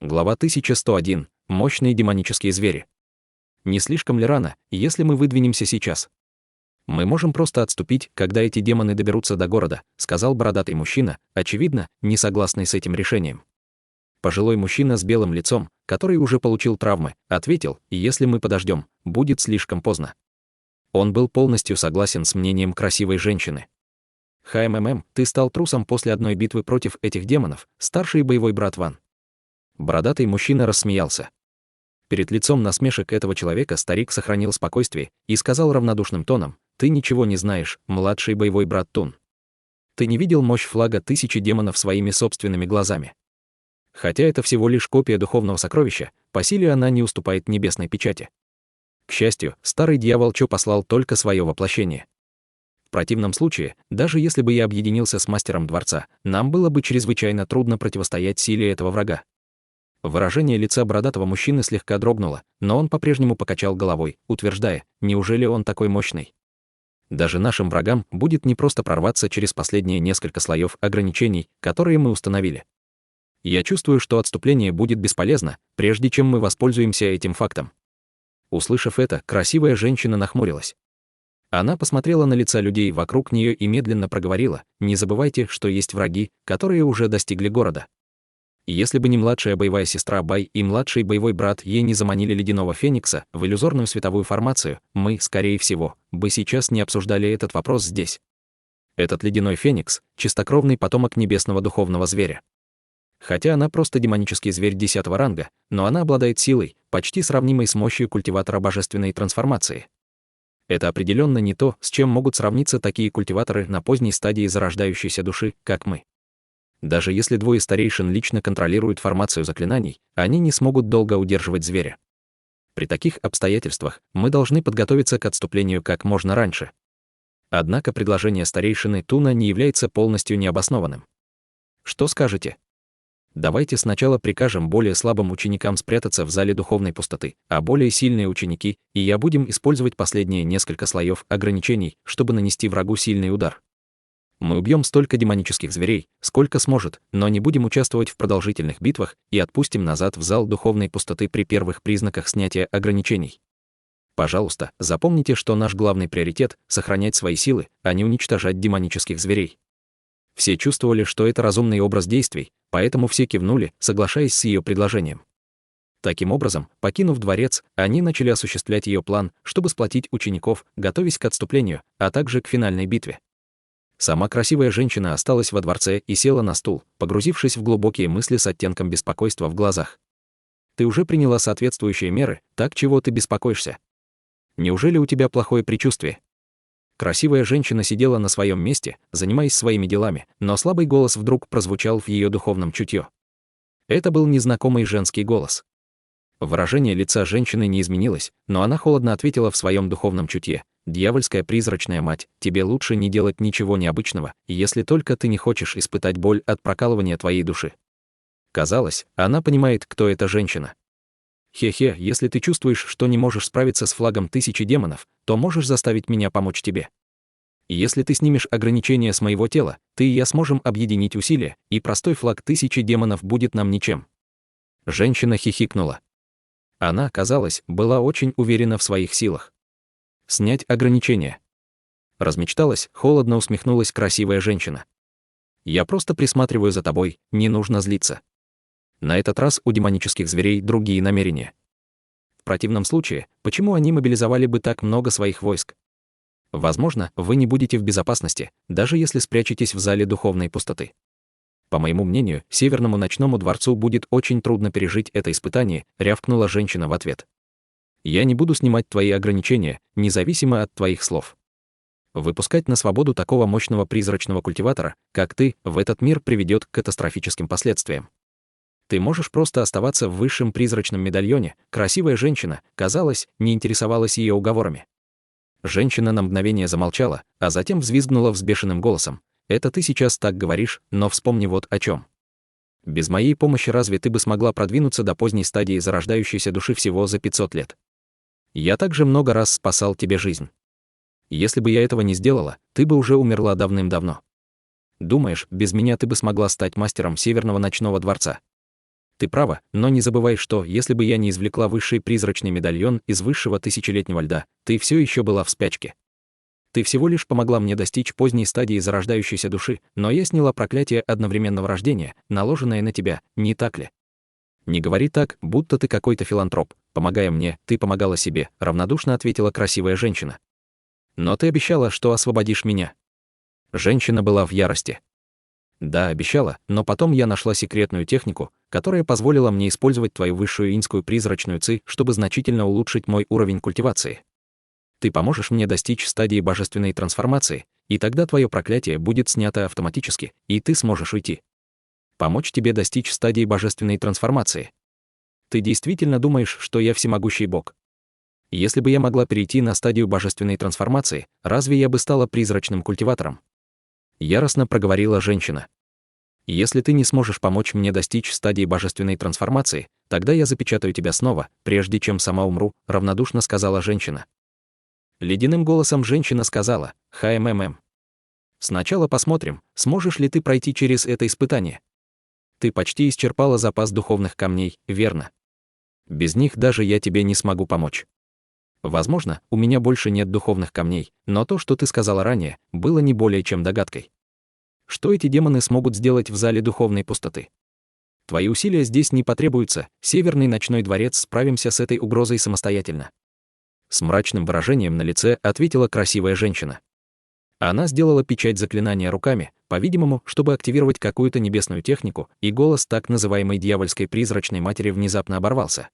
Глава 1101. Мощные демонические звери. Не слишком ли рано, если мы выдвинемся сейчас? Мы можем просто отступить, когда эти демоны доберутся до города, сказал бородатый мужчина, очевидно, не согласный с этим решением. Пожилой мужчина с белым лицом, который уже получил травмы, ответил: если мы подождем, будет слишком поздно. Он был полностью согласен с мнением красивой женщины. Ты стал трусом после одной битвы против этих демонов, старший боевой брат Ван. Бородатый мужчина рассмеялся. Перед лицом насмешек этого человека старик сохранил спокойствие и сказал равнодушным тоном: «Ты ничего не знаешь, младший боевой брат Тун. Ты не видел мощь флага 1000 демонов своими собственными глазами. Хотя это всего лишь копия духовного сокровища, по силе она не уступает небесной печати. К счастью, старый дьявол Чо послал только свое воплощение. В противном случае, даже если бы я объединился с мастером дворца, нам было бы чрезвычайно трудно противостоять силе этого врага». Выражение лица бородатого мужчины слегка дрогнуло, но он по-прежнему покачал головой, утверждая: неужели он такой мощный? Даже нашим врагам будет непросто прорваться через последние несколько слоев ограничений, которые мы установили. Я чувствую, что отступление будет бесполезно, прежде чем мы воспользуемся этим фактом. Услышав это, красивая женщина нахмурилась. Она посмотрела на лица людей вокруг нее и медленно проговорила: не забывайте, что есть враги, которые уже достигли города. Если бы не младшая боевая сестра Бай и младший боевой брат Е не заманили ледяного феникса в иллюзорную световую формацию, мы, скорее всего, бы сейчас не обсуждали этот вопрос здесь. Этот ледяной феникс — чистокровный потомок небесного духовного зверя. Хотя она просто демонический зверь 10-го ранга, но она обладает силой, почти сравнимой с мощью культиватора божественной трансформации. Это определенно не то, с чем могут сравниться такие культиваторы на поздней стадии зарождающейся души, как мы. Даже если двое старейшин лично контролируют формацию заклинаний, они не смогут долго удерживать зверя. При таких обстоятельствах мы должны подготовиться к отступлению как можно раньше. Однако предложение старейшины Туна не является полностью необоснованным. Что скажете? Давайте сначала прикажем более слабым ученикам спрятаться в зале духовной пустоты, а более сильные ученики и я будем использовать последние несколько слоев ограничений, чтобы нанести врагу сильный удар. Мы убьем столько демонических зверей, сколько сможет, но не будем участвовать в продолжительных битвах и отпустим назад в зал духовной пустоты при первых признаках снятия ограничений. Пожалуйста, запомните, что наш главный приоритет — сохранять свои силы, а не уничтожать демонических зверей. Все чувствовали, что это разумный образ действий, поэтому все кивнули, соглашаясь с ее предложением. Таким образом, покинув дворец, они начали осуществлять ее план, чтобы сплотить учеников, готовясь к отступлению, а также к финальной битве. Сама красивая женщина осталась во дворце и села на стул, погрузившись в глубокие мысли с оттенком беспокойства в глазах. Ты уже приняла соответствующие меры, так чего ты беспокоишься? Неужели у тебя плохое предчувствие? Красивая женщина сидела на своем месте, занимаясь своими делами, но слабый голос вдруг прозвучал в ее духовном чутье. Это был незнакомый женский голос. Выражение лица женщины не изменилось, но она холодно ответила в своем духовном чутье: «Дьявольская призрачная мать, тебе лучше не делать ничего необычного, если только ты не хочешь испытать боль от прокалывания твоей души». Казалось, она понимает, кто эта женщина. «Хе-хе, если ты чувствуешь, что не можешь справиться с флагом 1000 демонов, то можешь заставить меня помочь тебе. Если ты снимешь ограничения с моего тела, ты и я сможем объединить усилия, и простой флаг 1000 демонов будет нам ничем». Женщина хихикнула. Она, казалось, была очень уверена в своих силах. «Снять ограничения». Размечталась, холодно усмехнулась красивая женщина. «Я просто присматриваю за тобой, не нужно злиться. На этот раз у демонических зверей другие намерения. В противном случае, почему они мобилизовали бы так много своих войск? Возможно, вы не будете в безопасности, даже если спрячетесь в зале духовной пустоты. По моему мнению, Северному ночному дворцу будет очень трудно пережить это испытание», — рявкнула женщина в ответ. «Я не буду снимать твои ограничения, независимо от твоих слов. Выпускать на свободу такого мощного призрачного культиватора, как ты, в этот мир приведет к катастрофическим последствиям. Ты можешь просто оставаться в высшем призрачном медальоне». Красивая женщина, казалось, не интересовалась ее уговорами. Женщина на мгновение замолчала, а затем взвизгнула взбешенным голосом: «Это ты сейчас так говоришь, но вспомни вот о чем. Без моей помощи разве ты бы смогла продвинуться до поздней стадии зарождающейся души всего за 500 лет? Я также много раз спасал тебе жизнь. Если бы я этого не сделала, ты бы уже умерла давным-давно. Думаешь, без меня ты бы смогла стать мастером Северного ночного дворца? Ты права, но не забывай, что, если бы я не извлекла высший призрачный медальон из высшего тысячелетнего льда, ты все еще была в спячке. Ты всего лишь помогла мне достичь поздней стадии зарождающейся души, но я сняла проклятие одновременного рождения, наложенное на тебя, не так ли? Не говори так, будто ты какой-то филантроп. Помогая мне, ты помогала себе, равнодушно ответила красивая женщина. Но ты обещала, что освободишь меня. Женщина была в ярости. Да, обещала, но потом я нашла секретную технику, которая позволила мне использовать твою высшую иньскую призрачную ци, чтобы значительно улучшить мой уровень культивации. Ты поможешь мне достичь стадии божественной трансформации, и тогда твое проклятие будет снято автоматически, и ты сможешь уйти. Помочь тебе достичь стадии божественной трансформации. Ты действительно думаешь, что я всемогущий бог? Если бы я могла перейти на стадию божественной трансформации, разве я бы стала призрачным культиватором? Яростно проговорила женщина. Если ты не сможешь помочь мне достичь стадии божественной трансформации, тогда я запечатаю тебя снова, прежде чем сама умру, равнодушно сказала женщина. Ледяным голосом женщина сказала: «ХММ. Сначала посмотрим, сможешь ли ты пройти через это испытание. Ты почти исчерпала запас духовных камней, верно? Без них даже я тебе не смогу помочь. Возможно, у меня больше нет духовных камней, но то, что ты сказала ранее, было не более чем догадкой. Что эти демоны смогут сделать в зале духовной пустоты? Твои усилия здесь не потребуются, Северный ночной дворец справимся с этой угрозой самостоятельно». С мрачным выражением на лице ответила красивая женщина. Она сделала печать заклинания руками, по-видимому, чтобы активировать какую-то небесную технику, и голос так называемой дьявольской призрачной матери внезапно оборвался.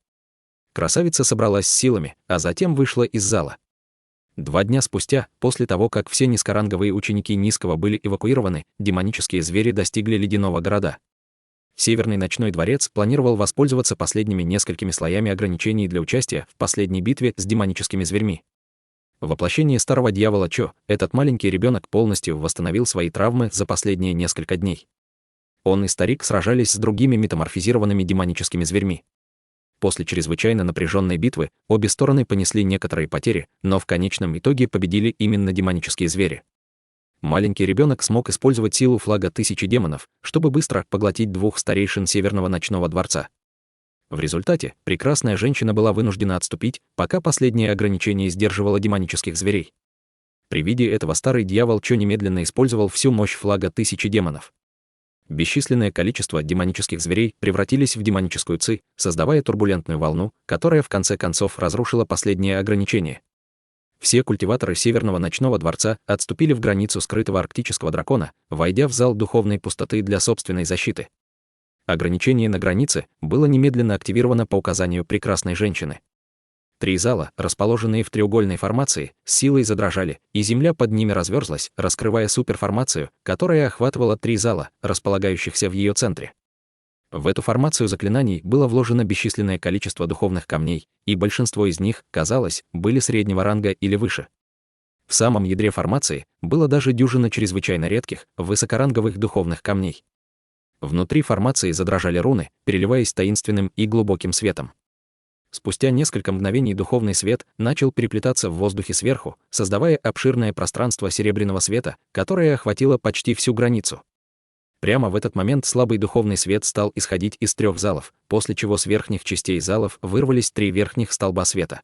Красавица собралась с силами, а затем вышла из зала. 2 дня спустя, после того, как все низкоранговые ученики Низкого были эвакуированы, демонические звери достигли Ледяного города. Северный ночной дворец планировал воспользоваться последними несколькими слоями ограничений для участия в последней битве с демоническими зверьми. Воплощение старого дьявола Чо, этот маленький ребенок полностью восстановил свои травмы за последние несколько дней. Он и старик сражались с другими метаморфизированными демоническими зверьми. После чрезвычайно напряженной битвы обе стороны понесли некоторые потери, но в конечном итоге победили именно демонические звери. Маленький ребенок смог использовать силу флага 1000 демонов, чтобы быстро поглотить 2 старейшин Северного ночного дворца. В результате прекрасная женщина была вынуждена отступить, пока последнее ограничение сдерживало демонических зверей. При виде этого старый дьявол Чо немедленно использовал всю мощь флага 1000 демонов. Бесчисленное количество демонических зверей превратились в демоническую ци, создавая турбулентную волну, которая в конце концов разрушила последнее ограничение. Все культиваторы Северного ночного дворца отступили в границу скрытого арктического дракона, войдя в зал духовной пустоты для собственной защиты. Ограничение на границе было немедленно активировано по указанию прекрасной женщины. 3 зала, расположенные в треугольной формации, с силой задрожали, и земля под ними разверзлась, раскрывая суперформацию, которая охватывала 3 зала, располагающихся в ее центре. В эту формацию заклинаний было вложено бесчисленное количество духовных камней, и большинство из них, казалось, были среднего ранга или выше. В самом ядре формации было даже дюжина чрезвычайно редких, высокоранговых духовных камней. Внутри формации задрожали руны, переливаясь таинственным и глубоким светом. Спустя несколько мгновений духовный свет начал переплетаться в воздухе сверху, создавая обширное пространство серебряного света, которое охватило почти всю границу. Прямо в этот момент слабый духовный свет стал исходить из 3 залов, после чего с верхних частей залов вырвались 3 верхних столба света.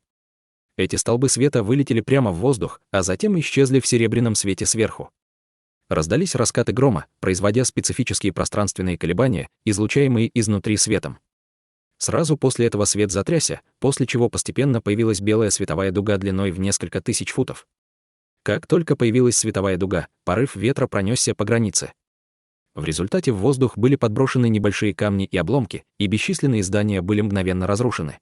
Эти столбы света вылетели прямо в воздух, а затем исчезли в серебряном свете сверху. Раздались раскаты грома, производя специфические пространственные колебания, излучаемые изнутри светом. Сразу после этого свет затрясся, после чего постепенно появилась белая световая дуга длиной в несколько тысяч футов. Как только появилась световая дуга, порыв ветра пронесся по границе. В результате в воздух были подброшены небольшие камни и обломки, и бесчисленные здания были мгновенно разрушены.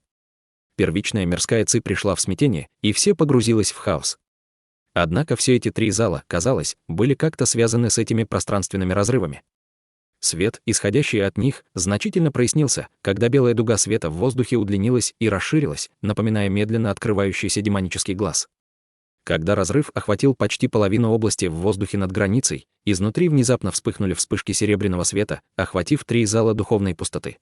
Первичная мирская ци пришла в смятение, и все погрузилось в хаос. Однако все эти 3 зала, казалось, были как-то связаны с этими пространственными разрывами. Свет, исходящий от них, значительно прояснился, когда белая дуга света в воздухе удлинилась и расширилась, напоминая медленно открывающийся демонический глаз. Когда разрыв охватил почти половину области в воздухе над границей, изнутри внезапно вспыхнули вспышки серебряного света, охватив 3 зала духовной пустоты.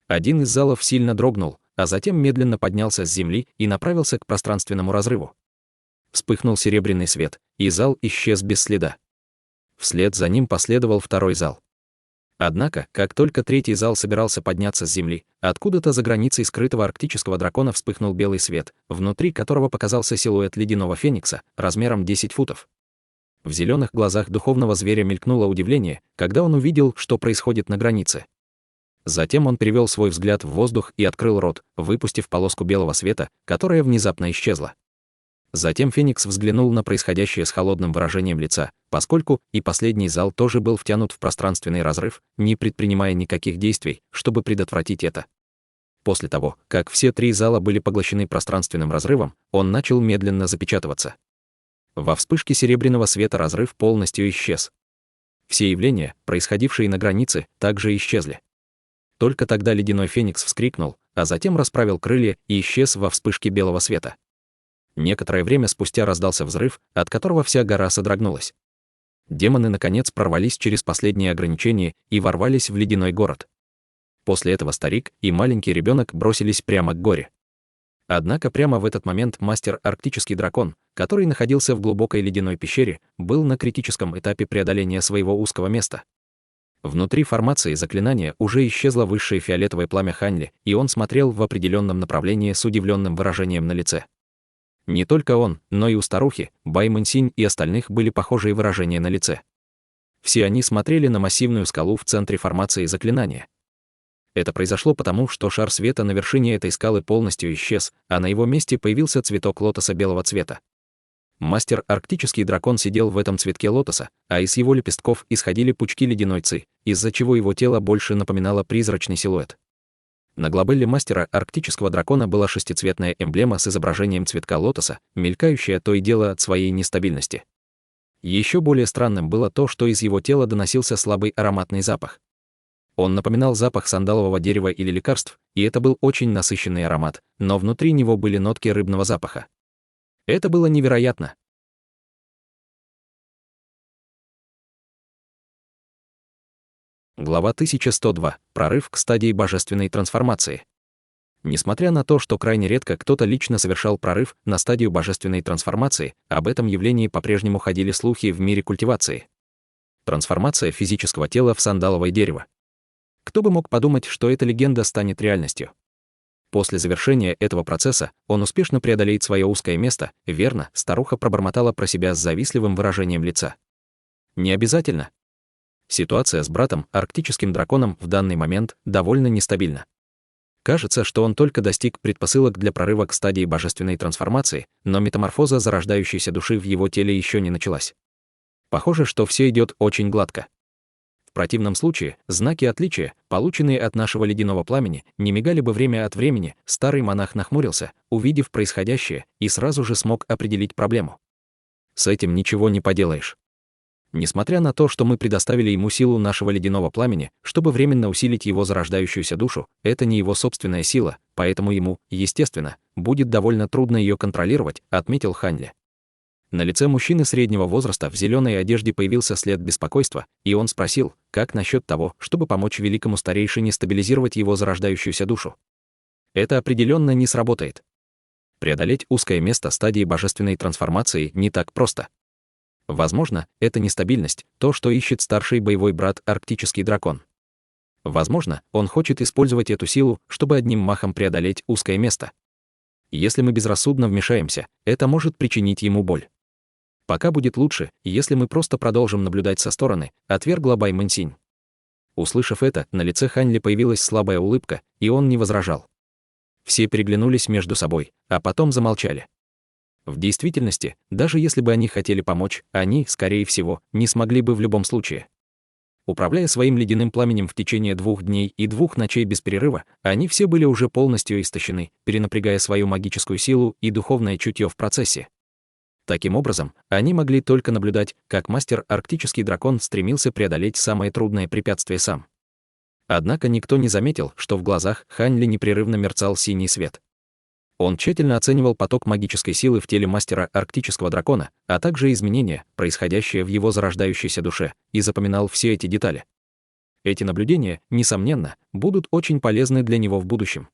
Один из залов сильно дрогнул, а затем медленно поднялся с земли и направился к пространственному разрыву. Вспыхнул серебряный свет, и зал исчез без следа. Вслед за ним последовал 2-й зал. Однако, как только третий зал собирался подняться с земли, откуда-то за границей скрытого арктического дракона вспыхнул белый свет, внутри которого показался силуэт ледяного феникса размером 10 футов. В зеленых глазах духовного зверя мелькнуло удивление, когда он увидел, что происходит на границе. Затем он перевел свой взгляд в воздух и открыл рот, выпустив полоску белого света, которая внезапно исчезла. Затем Феникс взглянул на происходящее с холодным выражением лица, поскольку и последний зал тоже был втянут в пространственный разрыв, не предпринимая никаких действий, чтобы предотвратить это. После того, как все три зала были поглощены пространственным разрывом, он начал медленно запечатываться. Во вспышке серебряного света разрыв полностью исчез. Все явления, происходившие на границе, также исчезли. Только тогда ледяной феникс вскрикнул, а затем расправил крылья и исчез во вспышке белого света. Некоторое время спустя раздался взрыв, от которого вся гора содрогнулась. Демоны наконец прорвались через последние ограничения и ворвались в ледяной город. После этого старик и маленький ребенок бросились прямо к горе. Однако прямо в этот момент мастер арктический дракон, который находился в глубокой ледяной пещере, был на критическом этапе преодоления своего узкого места. Внутри формации заклинания уже исчезло высшее фиолетовое пламя Ханьли, и он смотрел в определенном направлении с удивленным выражением на лице. Не только он, но и у старухи, Бай Мэнсинь и остальных были похожие выражения на лице. Все они смотрели на массивную скалу в центре формации заклинания. Это произошло потому, что шар света на вершине этой скалы полностью исчез, а на его месте появился цветок лотоса белого цвета. Мастер арктический дракон сидел в этом цветке лотоса, а из его лепестков исходили пучки ледяной ци, из-за чего его тело больше напоминало призрачный силуэт. На глобелле мастера арктического дракона была шестицветная эмблема с изображением цветка лотоса, мелькающая то и дело от своей нестабильности. Еще более странным было то, что из его тела доносился слабый ароматный запах. Он напоминал запах сандалового дерева или лекарств, и это был очень насыщенный аромат, но внутри него были нотки рыбного запаха. Это было невероятно. Глава 1102. Прорыв к стадии божественной трансформации. Несмотря на то, что крайне редко кто-то лично совершал прорыв на стадию божественной трансформации, об этом явлении по-прежнему ходили слухи в мире культивации. Трансформация физического тела в сандаловое дерево. Кто бы мог подумать, что эта легенда станет реальностью? После завершения этого процесса он успешно преодолеет свое узкое место, верно, старуха пробормотала про себя с завистливым выражением лица. Не обязательно. Ситуация с братом, арктическим драконом, в данный момент довольно нестабильна. Кажется, что он только достиг предпосылок для прорыва к стадии божественной трансформации, но метаморфоза зарождающейся души в его теле еще не началась. Похоже, что все идет очень гладко. В противном случае, знаки отличия, полученные от нашего ледяного пламени, не мигали бы время от времени. Старый монах нахмурился, увидев происходящее, и сразу же смог определить проблему. С этим ничего не поделаешь. Несмотря на то, что мы предоставили ему силу нашего ледяного пламени, чтобы временно усилить его зарождающуюся душу, это не его собственная сила, поэтому ему, естественно, будет довольно трудно ее контролировать, отметил Ханьли. На лице мужчины среднего возраста в зеленой одежде появился след беспокойства, и он спросил, как насчет того, чтобы помочь великому старейшине стабилизировать его зарождающуюся душу. Это определенно не сработает. Преодолеть узкое место стадии божественной трансформации не так просто. Возможно, это нестабильность, то, что ищет старший боевой брат арктический дракон. Возможно, он хочет использовать эту силу, чтобы одним махом преодолеть узкое место. Если мы безрассудно вмешаемся, это может причинить ему боль. Пока будет лучше, если мы просто продолжим наблюдать со стороны, отвергла Бай Мэнсинь. Услышав это, на лице Ханьли появилась слабая улыбка, и он не возражал. Все переглянулись между собой, а потом замолчали. В действительности, даже если бы они хотели помочь, они, скорее всего, не смогли бы в любом случае. Управляя своим ледяным пламенем в течение 2 дней и 2 ночей без перерыва, они все были уже полностью истощены, перенапрягая свою магическую силу и духовное чутье в процессе. Таким образом, они могли только наблюдать, как мастер арктический дракон стремился преодолеть самое трудное препятствие сам. Однако никто не заметил, что в глазах Ханьли непрерывно мерцал синий свет. Он тщательно оценивал поток магической силы в теле мастера арктического дракона, а также изменения, происходящие в его зарождающейся душе, и запоминал все эти детали. Эти наблюдения, несомненно, будут очень полезны для него в будущем.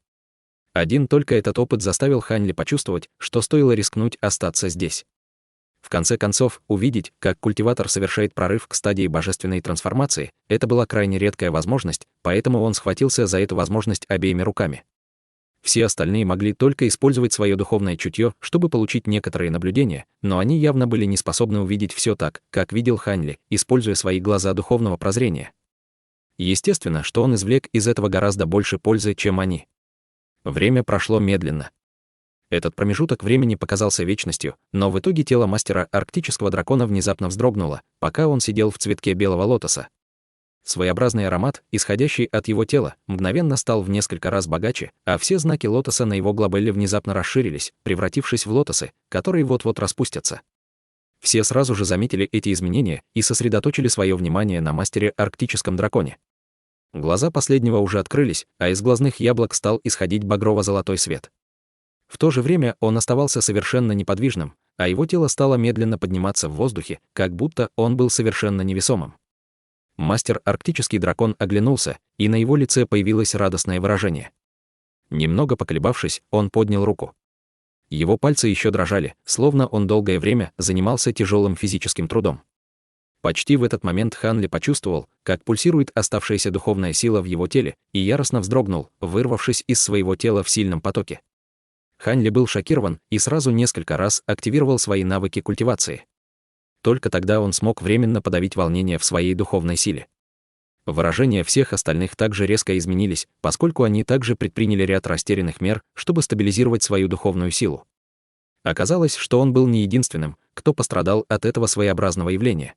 Один только этот опыт заставил Ханьли почувствовать, что стоило рискнуть остаться здесь. В конце концов, увидеть, как культиватор совершает прорыв к стадии божественной трансформации, это была крайне редкая возможность, поэтому он схватился за эту возможность обеими руками. Все остальные могли только использовать свое духовное чутье, чтобы получить некоторые наблюдения, но они явно были не способны увидеть все так, как видел Хань Ли, используя свои глаза духовного прозрения. Естественно, что он извлек из этого гораздо больше пользы, чем они. Время прошло медленно. Этот промежуток времени показался вечностью, но в итоге тело мастера арктического дракона внезапно вздрогнуло, пока он сидел в цветке белого лотоса. Своеобразный аромат, исходящий от его тела, мгновенно стал в несколько раз богаче, а все знаки лотоса на его глобелле внезапно расширились, превратившись в лотосы, которые вот-вот распустятся. Все сразу же заметили эти изменения и сосредоточили свое внимание на мастере арктическом драконе. Глаза последнего уже открылись, а из глазных яблок стал исходить багрово-золотой свет. В то же время он оставался совершенно неподвижным, а его тело стало медленно подниматься в воздухе, как будто он был совершенно невесомым. Мастер арктический дракон оглянулся, и на его лице появилось радостное выражение. Немного поколебавшись, он поднял руку. Его пальцы еще дрожали, словно он долгое время занимался тяжелым физическим трудом. Почти в этот момент Хан Ли почувствовал, как пульсирует оставшаяся духовная сила в его теле, и яростно вздрогнул, вырвавшись из своего тела в сильном потоке. Хан Ли был шокирован и сразу несколько раз активировал свои навыки культивации. Только тогда он смог временно подавить волнение в своей духовной силе. Выражения всех остальных также резко изменились, поскольку они также предприняли ряд растерянных мер, чтобы стабилизировать свою духовную силу. Оказалось, что он был не единственным, кто пострадал от этого своеобразного явления.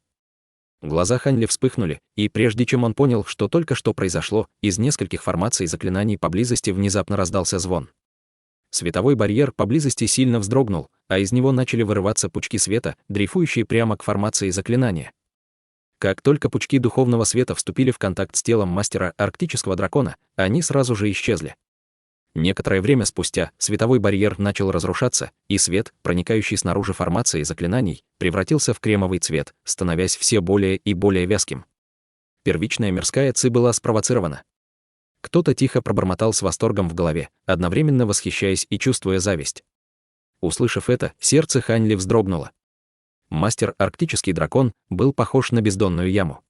Глаза Хань Ли вспыхнули, и прежде чем он понял, что только что произошло, из нескольких формаций заклинаний поблизости внезапно раздался звон. Световой барьер поблизости сильно вздрогнул, а из него начали вырываться пучки света, дрейфующие прямо к формации заклинания. Как только пучки духовного света вступили в контакт с телом мастера арктического дракона, они сразу же исчезли. Некоторое время спустя световой барьер начал разрушаться, и свет, проникающий снаружи формации заклинаний, превратился в кремовый цвет, становясь все более и более вязким. Первичная мирская ци была спровоцирована. Кто-то тихо пробормотал с восторгом в голове, одновременно восхищаясь и чувствуя зависть. Услышав это, сердце Хань Ли вздрогнуло. Мастер арктический дракон был похож на бездонную яму.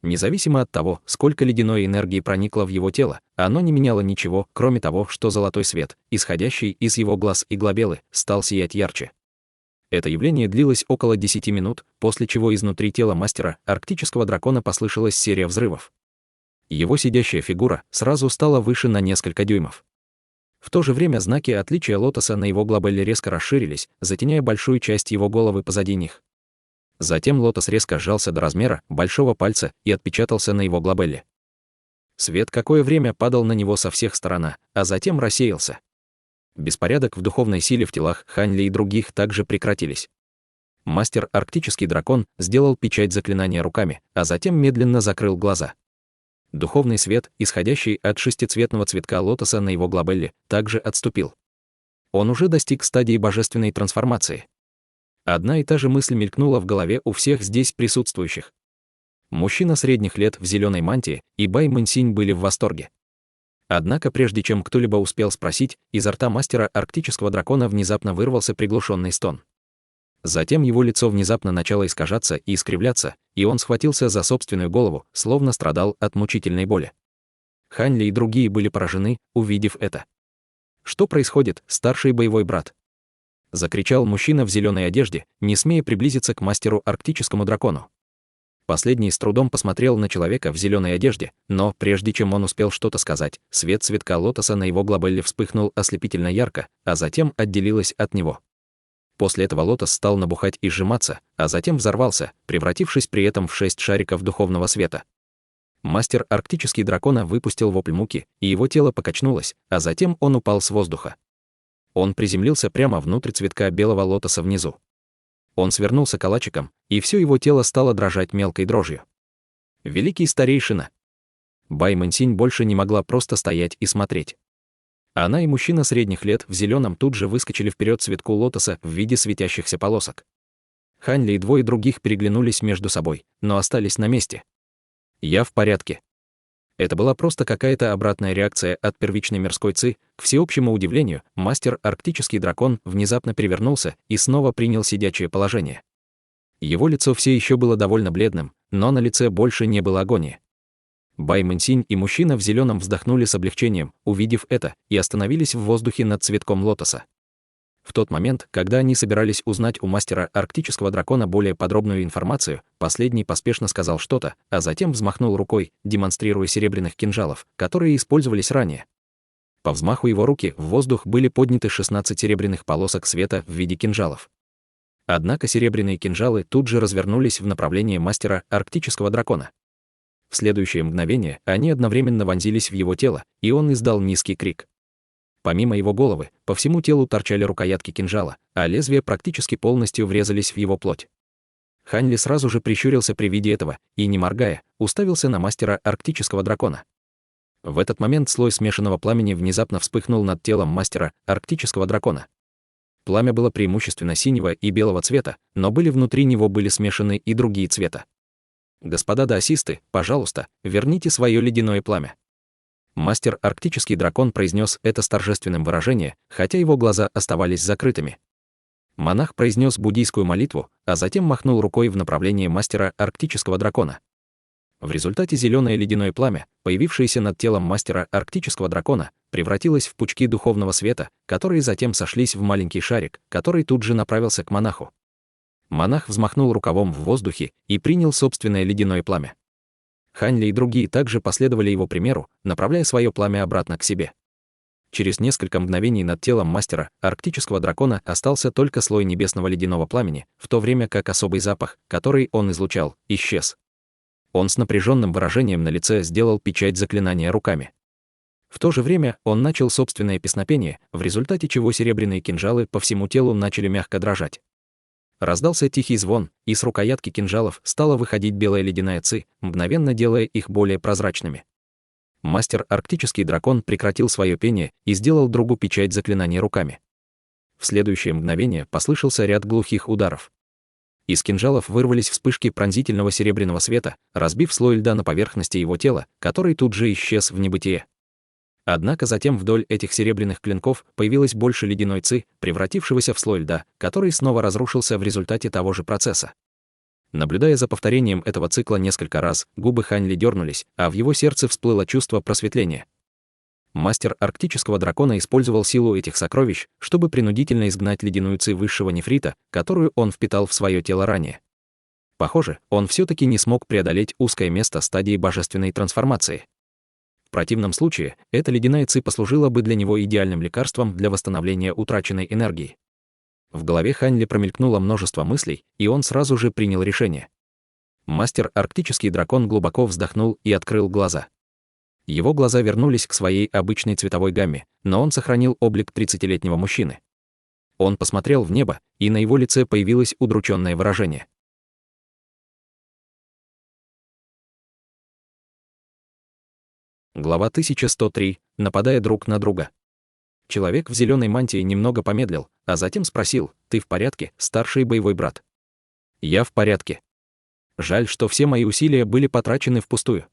Независимо от того, сколько ледяной энергии проникло в его тело, оно не меняло ничего, кроме того, что золотой свет, исходящий из его глаз и глобелы, стал сиять ярче. Это явление длилось около 10 минут, после чего изнутри тела мастера арктического дракона послышалась серия взрывов. Его сидящая фигура сразу стала выше на несколько дюймов. В то же время знаки отличия лотоса на его глобелле резко расширились, затеняя большую часть его головы позади них. Затем лотос резко сжался до размера большого пальца и отпечатался на его глобелле. Свет какое время падал на него со всех сторон, а затем рассеялся. Беспорядок в духовной силе в телах Хань Ли и других также прекратились. Мастер арктический дракон сделал печать заклинания руками, а затем медленно закрыл глаза. Духовный свет, исходящий от шестицветного цветка лотоса на его глобелле, также отступил. Он уже достиг стадии божественной трансформации. Одна и та же мысль мелькнула в голове у всех здесь присутствующих. Мужчина средних лет в зеленой мантии и Бай Мэнсинь были в восторге. Однако прежде чем кто-либо успел спросить, изо рта мастера арктического дракона внезапно вырвался приглушенный стон. Затем его лицо внезапно начало искажаться и искривляться, и он схватился за собственную голову, словно страдал от мучительной боли. Хань Ли и другие были поражены, увидев это. «Что происходит, старший боевой брат?» — закричал мужчина в зеленой одежде, не смея приблизиться к мастеру арктическому дракону. Последний с трудом посмотрел на человека в зеленой одежде, но, прежде чем он успел что-то сказать, свет цветка лотоса на его глобелле вспыхнул ослепительно ярко, а затем отделилось от него. После этого лотос стал набухать и сжиматься, а затем взорвался, превратившись при этом в 6 шариков духовного света. Мастер арктический дракона выпустил вопль муки, и его тело покачнулось, а затем он упал с воздуха. Он приземлился прямо внутрь цветка белого лотоса внизу. Он свернулся калачиком, и все его тело стало дрожать мелкой дрожью. Великий старейшина! Бай Мэнсинь больше не могла просто стоять и смотреть. Она и мужчина средних лет в зеленом тут же выскочили вперед цветку лотоса в виде светящихся полосок. Хань Ли и двое других переглянулись между собой, но остались на месте. «Я в порядке». Это была просто какая-то обратная реакция от первичной мирской ци. К всеобщему удивлению, мастер Арктический дракон внезапно перевернулся и снова принял сидячее положение. Его лицо все еще было довольно бледным, но на лице больше не было агонии. Бай Мэнсинь и мужчина в зеленом вздохнули с облегчением, увидев это, и остановились в воздухе над цветком лотоса. В тот момент, когда они собирались узнать у мастера Арктического дракона более подробную информацию, последний поспешно сказал что-то, а затем взмахнул рукой, демонстрируя серебряных кинжалов, которые использовались ранее. По взмаху его руки в воздух были подняты 16 серебряных полосок света в виде кинжалов. Однако серебряные кинжалы тут же развернулись в направлении мастера Арктического дракона. В следующее мгновение они одновременно вонзились в его тело, и он издал низкий крик. Помимо его головы, по всему телу торчали рукоятки кинжала, а лезвия практически полностью врезались в его плоть. Хань Ли сразу же прищурился при виде этого и, не моргая, уставился на мастера Арктического дракона. В этот момент слой смешанного пламени внезапно вспыхнул над телом мастера Арктического дракона. Пламя было преимущественно синего и белого цвета, но внутри него были смешаны и другие цвета. «Господа даосисты, пожалуйста, верните свое ледяное пламя». Мастер Арктический дракон произнес это с торжественным выражением, хотя его глаза оставались закрытыми. Монах произнес буддийскую молитву, а затем махнул рукой в направлении мастера Арктического дракона. В результате зеленое ледяное пламя, появившееся над телом мастера Арктического дракона, превратилось в пучки духовного света, которые затем сошлись в маленький шарик, который тут же направился к монаху. Монах взмахнул рукавом в воздухе и принял собственное ледяное пламя. Хань Ли и другие также последовали его примеру, направляя свое пламя обратно к себе. Через несколько мгновений над телом мастера Арктического дракона остался только слой небесного ледяного пламени, в то время как особый запах, который он излучал, исчез. Он с напряженным выражением на лице сделал печать заклинания руками. В то же время он начал собственное песнопение, в результате чего серебряные кинжалы по всему телу начали мягко дрожать. Раздался тихий звон, и с рукоятки кинжалов стала выходить белая ледяная ци, мгновенно делая их более прозрачными. Мастер Арктический дракон прекратил свое пение и сделал другу печать заклинания руками. В следующее мгновение послышался ряд глухих ударов. Из кинжалов вырвались вспышки пронзительного серебряного света, разбив слой льда на поверхности его тела, который тут же исчез в небытие. Однако затем вдоль этих серебряных клинков появилось больше ледяной ци, превратившегося в слой льда, который снова разрушился в результате того же процесса. Наблюдая за повторением этого цикла несколько раз, губы Хань Ли дернулись, а в его сердце всплыло чувство просветления. Мастер Арктического дракона использовал силу этих сокровищ, чтобы принудительно изгнать ледяную ци высшего нефрита, которую он впитал в свое тело ранее. Похоже, он все-таки не смог преодолеть узкое место стадии божественной трансформации. В противном случае, эта ледяная ци послужила бы для него идеальным лекарством для восстановления утраченной энергии. В голове Хань Ли промелькнуло множество мыслей, и он сразу же принял решение. Мастер Арктический дракон глубоко вздохнул и открыл глаза. Его глаза вернулись к своей обычной цветовой гамме, но он сохранил облик 30-летнего мужчины. Он посмотрел в небо, и на его лице появилось удрученное выражение. Глава 1103. Нападая друг на друга. Человек в зеленой мантии немного помедлил, а затем спросил: «Ты в порядке, старший боевой брат?» «Я в порядке. Жаль, что все мои усилия были потрачены впустую».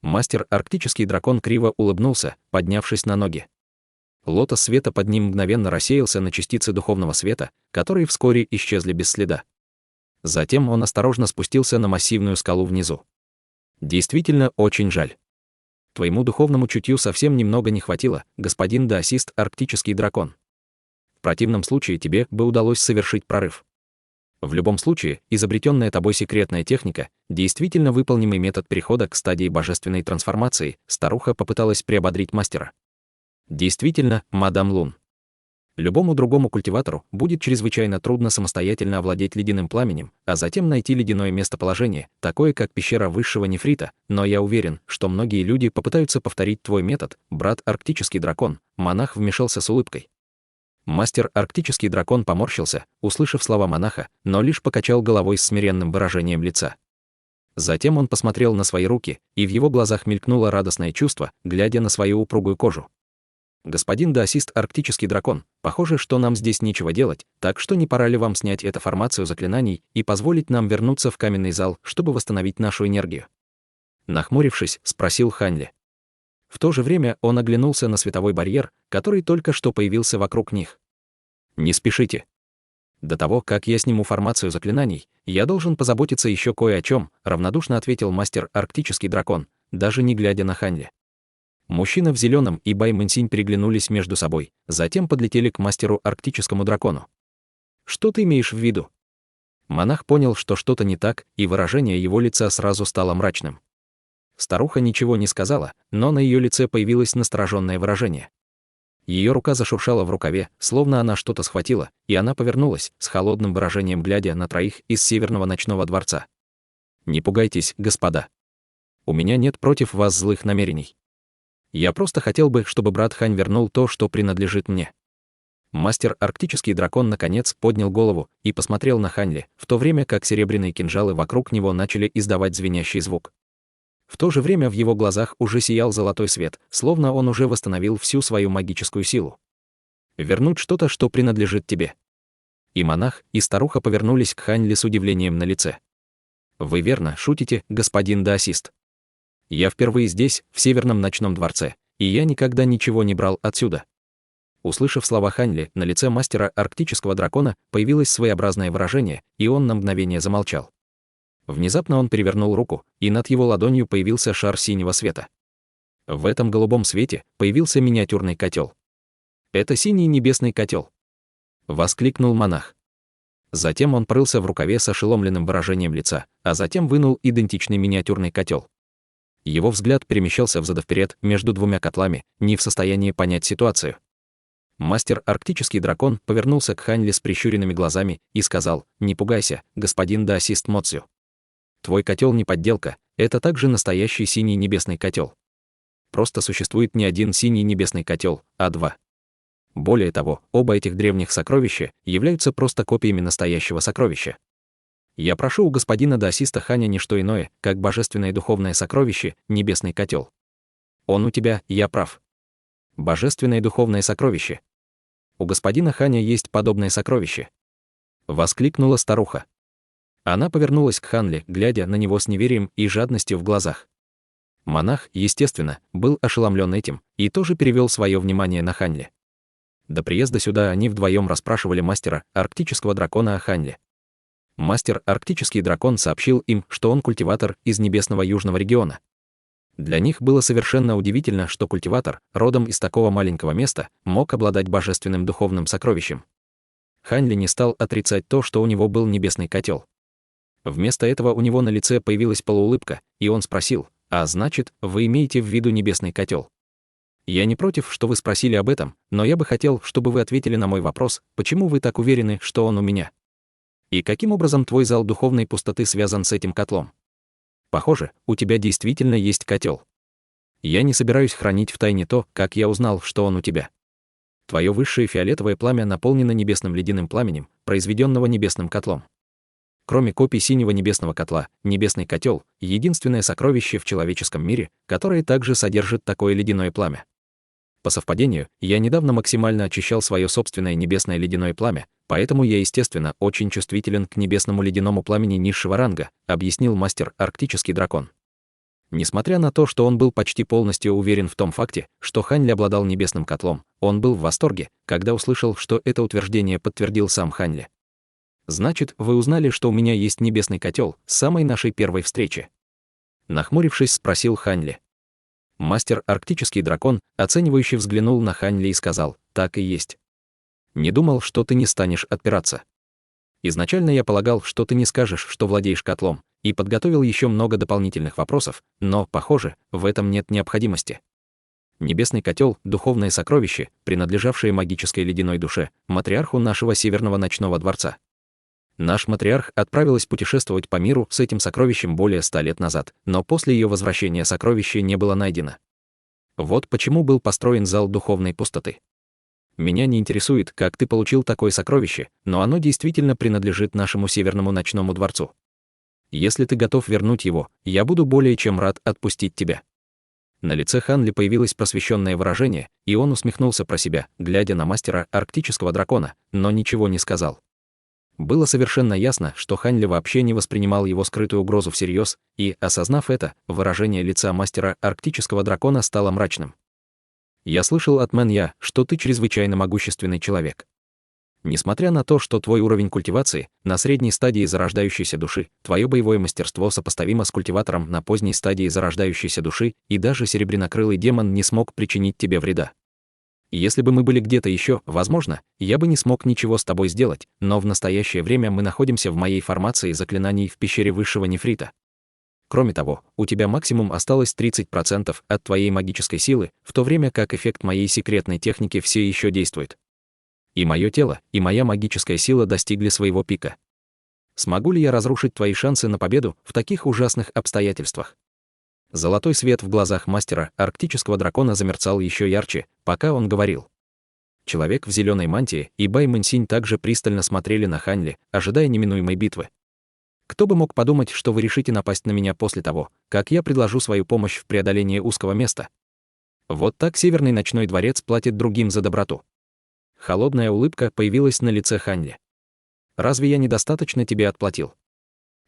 Мастер Арктический дракон криво улыбнулся, поднявшись на ноги. Лотос света под ним мгновенно рассеялся на частицы духовного света, которые вскоре исчезли без следа. Затем он осторожно спустился на массивную скалу внизу. «Действительно очень жаль. Твоему духовному чутью совсем немного не хватило, господин даосист Арктический дракон. В противном случае тебе бы удалось совершить прорыв. В любом случае, изобретенная тобой секретная техника, действительно выполнимый метод перехода к стадии божественной трансформации, старуха попыталась приободрить мастера. Действительно, мадам Лун. Любому другому культиватору будет чрезвычайно трудно самостоятельно овладеть ледяным пламенем, а затем найти ледяное местоположение, такое как пещера высшего нефрита, но я уверен, что многие люди попытаются повторить твой метод, брат Арктический дракон. Монах вмешался с улыбкой. Мастер Арктический дракон поморщился, услышав слова монаха, но лишь покачал головой с смиренным выражением лица. Затем он посмотрел на свои руки, и в его глазах мелькнуло радостное чувство, глядя на свою упругую кожу. «Господин даосист Арктический дракон, похоже, что нам здесь нечего делать, так что не пора ли вам снять эту формацию заклинаний и позволить нам вернуться в каменный зал, чтобы восстановить нашу энергию?» Нахмурившись, спросил Ханли. В то же время он оглянулся на световой барьер, который только что появился вокруг них. «Не спешите. До того, как я сниму формацию заклинаний, я должен позаботиться еще кое о чем», равнодушно ответил мастер Арктический дракон, даже не глядя на Ханли. Мужчина в зеленом и Бай Мэнсинь переглянулись между собой, затем подлетели к мастеру Арктическому дракону. «Что ты имеешь в виду?» Монах понял, что что-то не так, и выражение его лица сразу стало мрачным. Старуха ничего не сказала, но на ее лице появилось настороженное выражение. Ее рука зашуршала в рукаве, словно она что-то схватила, и она повернулась, с холодным выражением глядя на троих из Северного ночного дворца. «Не пугайтесь, господа. У меня нет против вас злых намерений. Я просто хотел бы, чтобы брат Хань вернул то, что принадлежит мне». Мастер Арктический дракон наконец поднял голову и посмотрел на Ханли, в то время как серебряные кинжалы вокруг него начали издавать звенящий звук. В то же время в его глазах уже сиял золотой свет, словно он уже восстановил всю свою магическую силу. «Вернуть что-то, что принадлежит тебе». И монах, и старуха повернулись к Ханли с удивлением на лице. «Вы верно шутите, господин даосист. Я впервые здесь, в Северном ночном дворце, и я никогда ничего не брал отсюда». Услышав слова Ханли, на лице мастера Арктического дракона появилось своеобразное выражение, и он на мгновение замолчал. Внезапно он перевернул руку, и над его ладонью появился шар синего света. В этом голубом свете появился миниатюрный котел. «Это синий небесный котел!» — воскликнул монах. Затем он порылся в рукаве с ошеломленным выражением лица, а затем вынул идентичный миниатюрный котел. Его взгляд перемещался взад-вперед между двумя котлами, не в состоянии понять ситуацию. Мастер Арктический дракон повернулся к Ханли с прищуренными глазами и сказал: «Не пугайся, господин даосист Моцю. Твой котел не подделка, это также настоящий синий небесный котел. Просто существует не один синий небесный котел, а два. Более того, оба этих древних сокровища являются просто копиями настоящего сокровища. Я прошу у господина даосиста Ханя не что иное, как божественное духовное сокровище, небесный котел. Он у тебя, я прав. Божественное духовное сокровище. У господина Ханя есть подобное сокровище», — воскликнула старуха. Она повернулась к Ханли, глядя на него с неверием и жадностью в глазах. Монах, естественно, был ошеломлен этим и тоже перевел свое внимание на Ханли. До приезда сюда они вдвоем расспрашивали мастера Арктического дракона о Ханли. Мастер Арктический дракон сообщил им, что он культиватор из небесного южного региона. Для них было совершенно удивительно, что культиватор, родом из такого маленького места, мог обладать божественным духовным сокровищем. Ханли не стал отрицать то, что у него был небесный котел. Вместо этого у него на лице появилась полуулыбка, и он спросил: «А значит, вы имеете в виду небесный котел?» «Я не против, что вы спросили об этом, но я бы хотел, чтобы вы ответили на мой вопрос, почему вы так уверены, что он у меня? И каким образом твой зал духовной пустоты связан с этим котлом? Похоже, у тебя действительно есть котел. Я не собираюсь хранить в тайне то, как я узнал, что он у тебя. Твое высшее фиолетовое пламя наполнено небесным ледяным пламенем, произведенного небесным котлом. Кроме копий синего небесного котла, небесный котел — единственное сокровище в человеческом мире, которое также содержит такое ледяное пламя. По совпадению, я недавно максимально очищал свое собственное небесное ледяное пламя, поэтому я, естественно, очень чувствителен к небесному ледяному пламени низшего ранга», — объяснил мастер Арктический дракон. Несмотря на то, что он был почти полностью уверен в том факте, что Ханли обладал небесным котлом, он был в восторге, когда услышал, что это утверждение подтвердил сам Ханли. «Значит, вы узнали, что у меня есть небесный котел с самой нашей первой встречи?» Нахмурившись, спросил Ханли. Мастер Арктический дракон, оценивающе взглянул на Ханли и сказал: «Так и есть. Не думал, что ты не станешь отпираться. Изначально я полагал, что ты не скажешь, что владеешь котлом, и подготовил еще много дополнительных вопросов, но, похоже, в этом нет необходимости. Небесный котел — духовное сокровище, принадлежавшее магической ледяной душе, матриарху нашего Северного ночного дворца. Наш матриарх отправилась путешествовать по миру с этим сокровищем более 100 лет назад, но после ее возвращения сокровище не было найдено. Вот почему был построен зал духовной пустоты. Меня не интересует, как ты получил такое сокровище, но оно действительно принадлежит нашему Северному ночному дворцу. Если ты готов вернуть его, я буду более чем рад отпустить тебя». На лице Ханли появилось просвещенное выражение, и он усмехнулся про себя, глядя на мастера Арктического дракона, но ничего не сказал. Было совершенно ясно, что Хань Ли вообще не воспринимал его скрытую угрозу всерьез, и, осознав это, выражение лица мастера арктического дракона стало мрачным. «Я слышал от Мэн Я, что ты чрезвычайно могущественный человек. Несмотря на то, что твой уровень культивации на средней стадии зарождающейся души, твое боевое мастерство сопоставимо с культиватором на поздней стадии зарождающейся души, и даже серебрянокрылый демон не смог причинить тебе вреда. Если бы мы были где-то еще, возможно, я бы не смог ничего с тобой сделать, но в настоящее время мы находимся в моей формации заклинаний в пещере высшего нефрита. Кроме того, у тебя максимум осталось 30% от твоей магической силы, в то время как эффект моей секретной техники все еще действует. И мое тело, и моя магическая сила достигли своего пика. Смогу ли я разрушить твои шансы на победу в таких ужасных обстоятельствах?» Золотой свет в глазах мастера арктического дракона замерцал еще ярче, пока он говорил. Человек в зеленой мантии и Бай Мэнсинь также пристально смотрели на Хань Ли, ожидая неминуемой битвы. «Кто бы мог подумать, что вы решите напасть на меня после того, как я предложу свою помощь в преодолении узкого места? Вот так Северный ночной дворец платит другим за доброту». Холодная улыбка появилась на лице Хань Ли. «Разве я недостаточно тебе отплатил?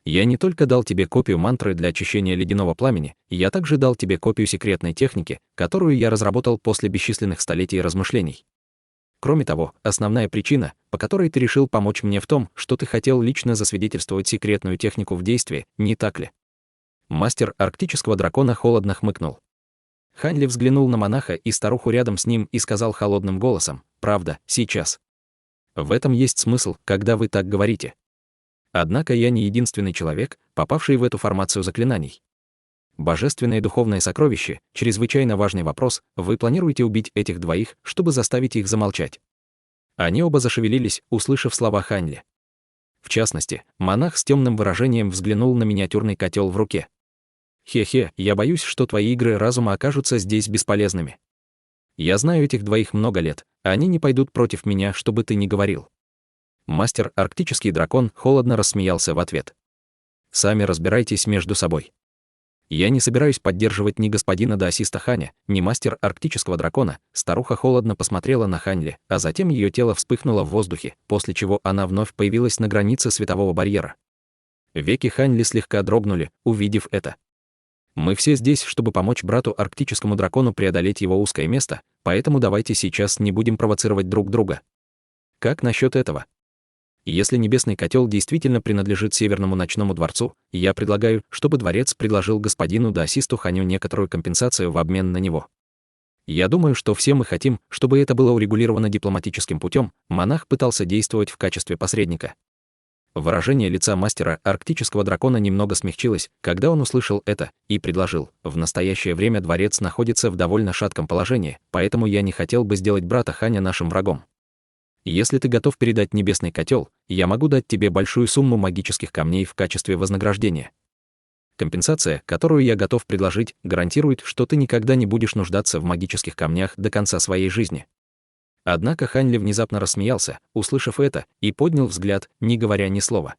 Я не только дал тебе копию мантры для очищения ледяного пламени, я также дал тебе копию секретной техники, которую я разработал после бесчисленных столетий размышлений. Кроме того, основная причина, по которой ты решил помочь мне в том, что ты хотел лично засвидетельствовать секретную технику в действии, не так ли?» Мастер арктического дракона холодно хмыкнул. Хань Ли взглянул на монаха и старуху рядом с ним и сказал холодным голосом: «Правда, сейчас. В этом есть смысл, когда вы так говорите. Однако я не единственный человек, попавший в эту формацию заклинаний. Божественное духовное сокровище — чрезвычайно важный вопрос, вы планируете убить этих двоих, чтобы заставить их замолчать?» Они оба зашевелились, услышав слова Хань Ли. В частности, монах с темным выражением взглянул на миниатюрный котел в руке. «Хе-хе, я боюсь, что твои игры разума окажутся здесь бесполезными. Я знаю этих двоих много лет, они не пойдут против меня, что бы ты ни говорил». Мастер арктический дракон холодно рассмеялся в ответ. «Сами разбирайтесь между собой. Я не собираюсь поддерживать ни господина Даосиста Ханя, ни мастер арктического дракона». Старуха холодно посмотрела на Хань Ли, а затем ее тело вспыхнуло в воздухе, после чего она вновь появилась на границе светового барьера. Веки Хань Ли слегка дрогнули, увидев это. «Мы все здесь, чтобы помочь брату арктическому дракону преодолеть его узкое место, поэтому давайте сейчас не будем провоцировать друг друга. Как насчет этого? Если небесный котел действительно принадлежит Северному ночному дворцу, я предлагаю, чтобы дворец предложил господину Даосисту Ханю некоторую компенсацию в обмен на него. Я думаю, что все мы хотим, чтобы это было урегулировано дипломатическим путем. Монах пытался действовать в качестве посредника. Выражение лица мастера арктического дракона немного смягчилось, когда он услышал это, и предложил: «В настоящее время дворец находится в довольно шатком положении, поэтому я не хотел бы сделать брата Ханя нашим врагом. Если ты готов передать небесный котел, я могу дать тебе большую сумму магических камней в качестве вознаграждения. Компенсация, которую я готов предложить, гарантирует, что ты никогда не будешь нуждаться в магических камнях до конца своей жизни». Однако Хань Ли внезапно рассмеялся, услышав это, и поднял взгляд, не говоря ни слова.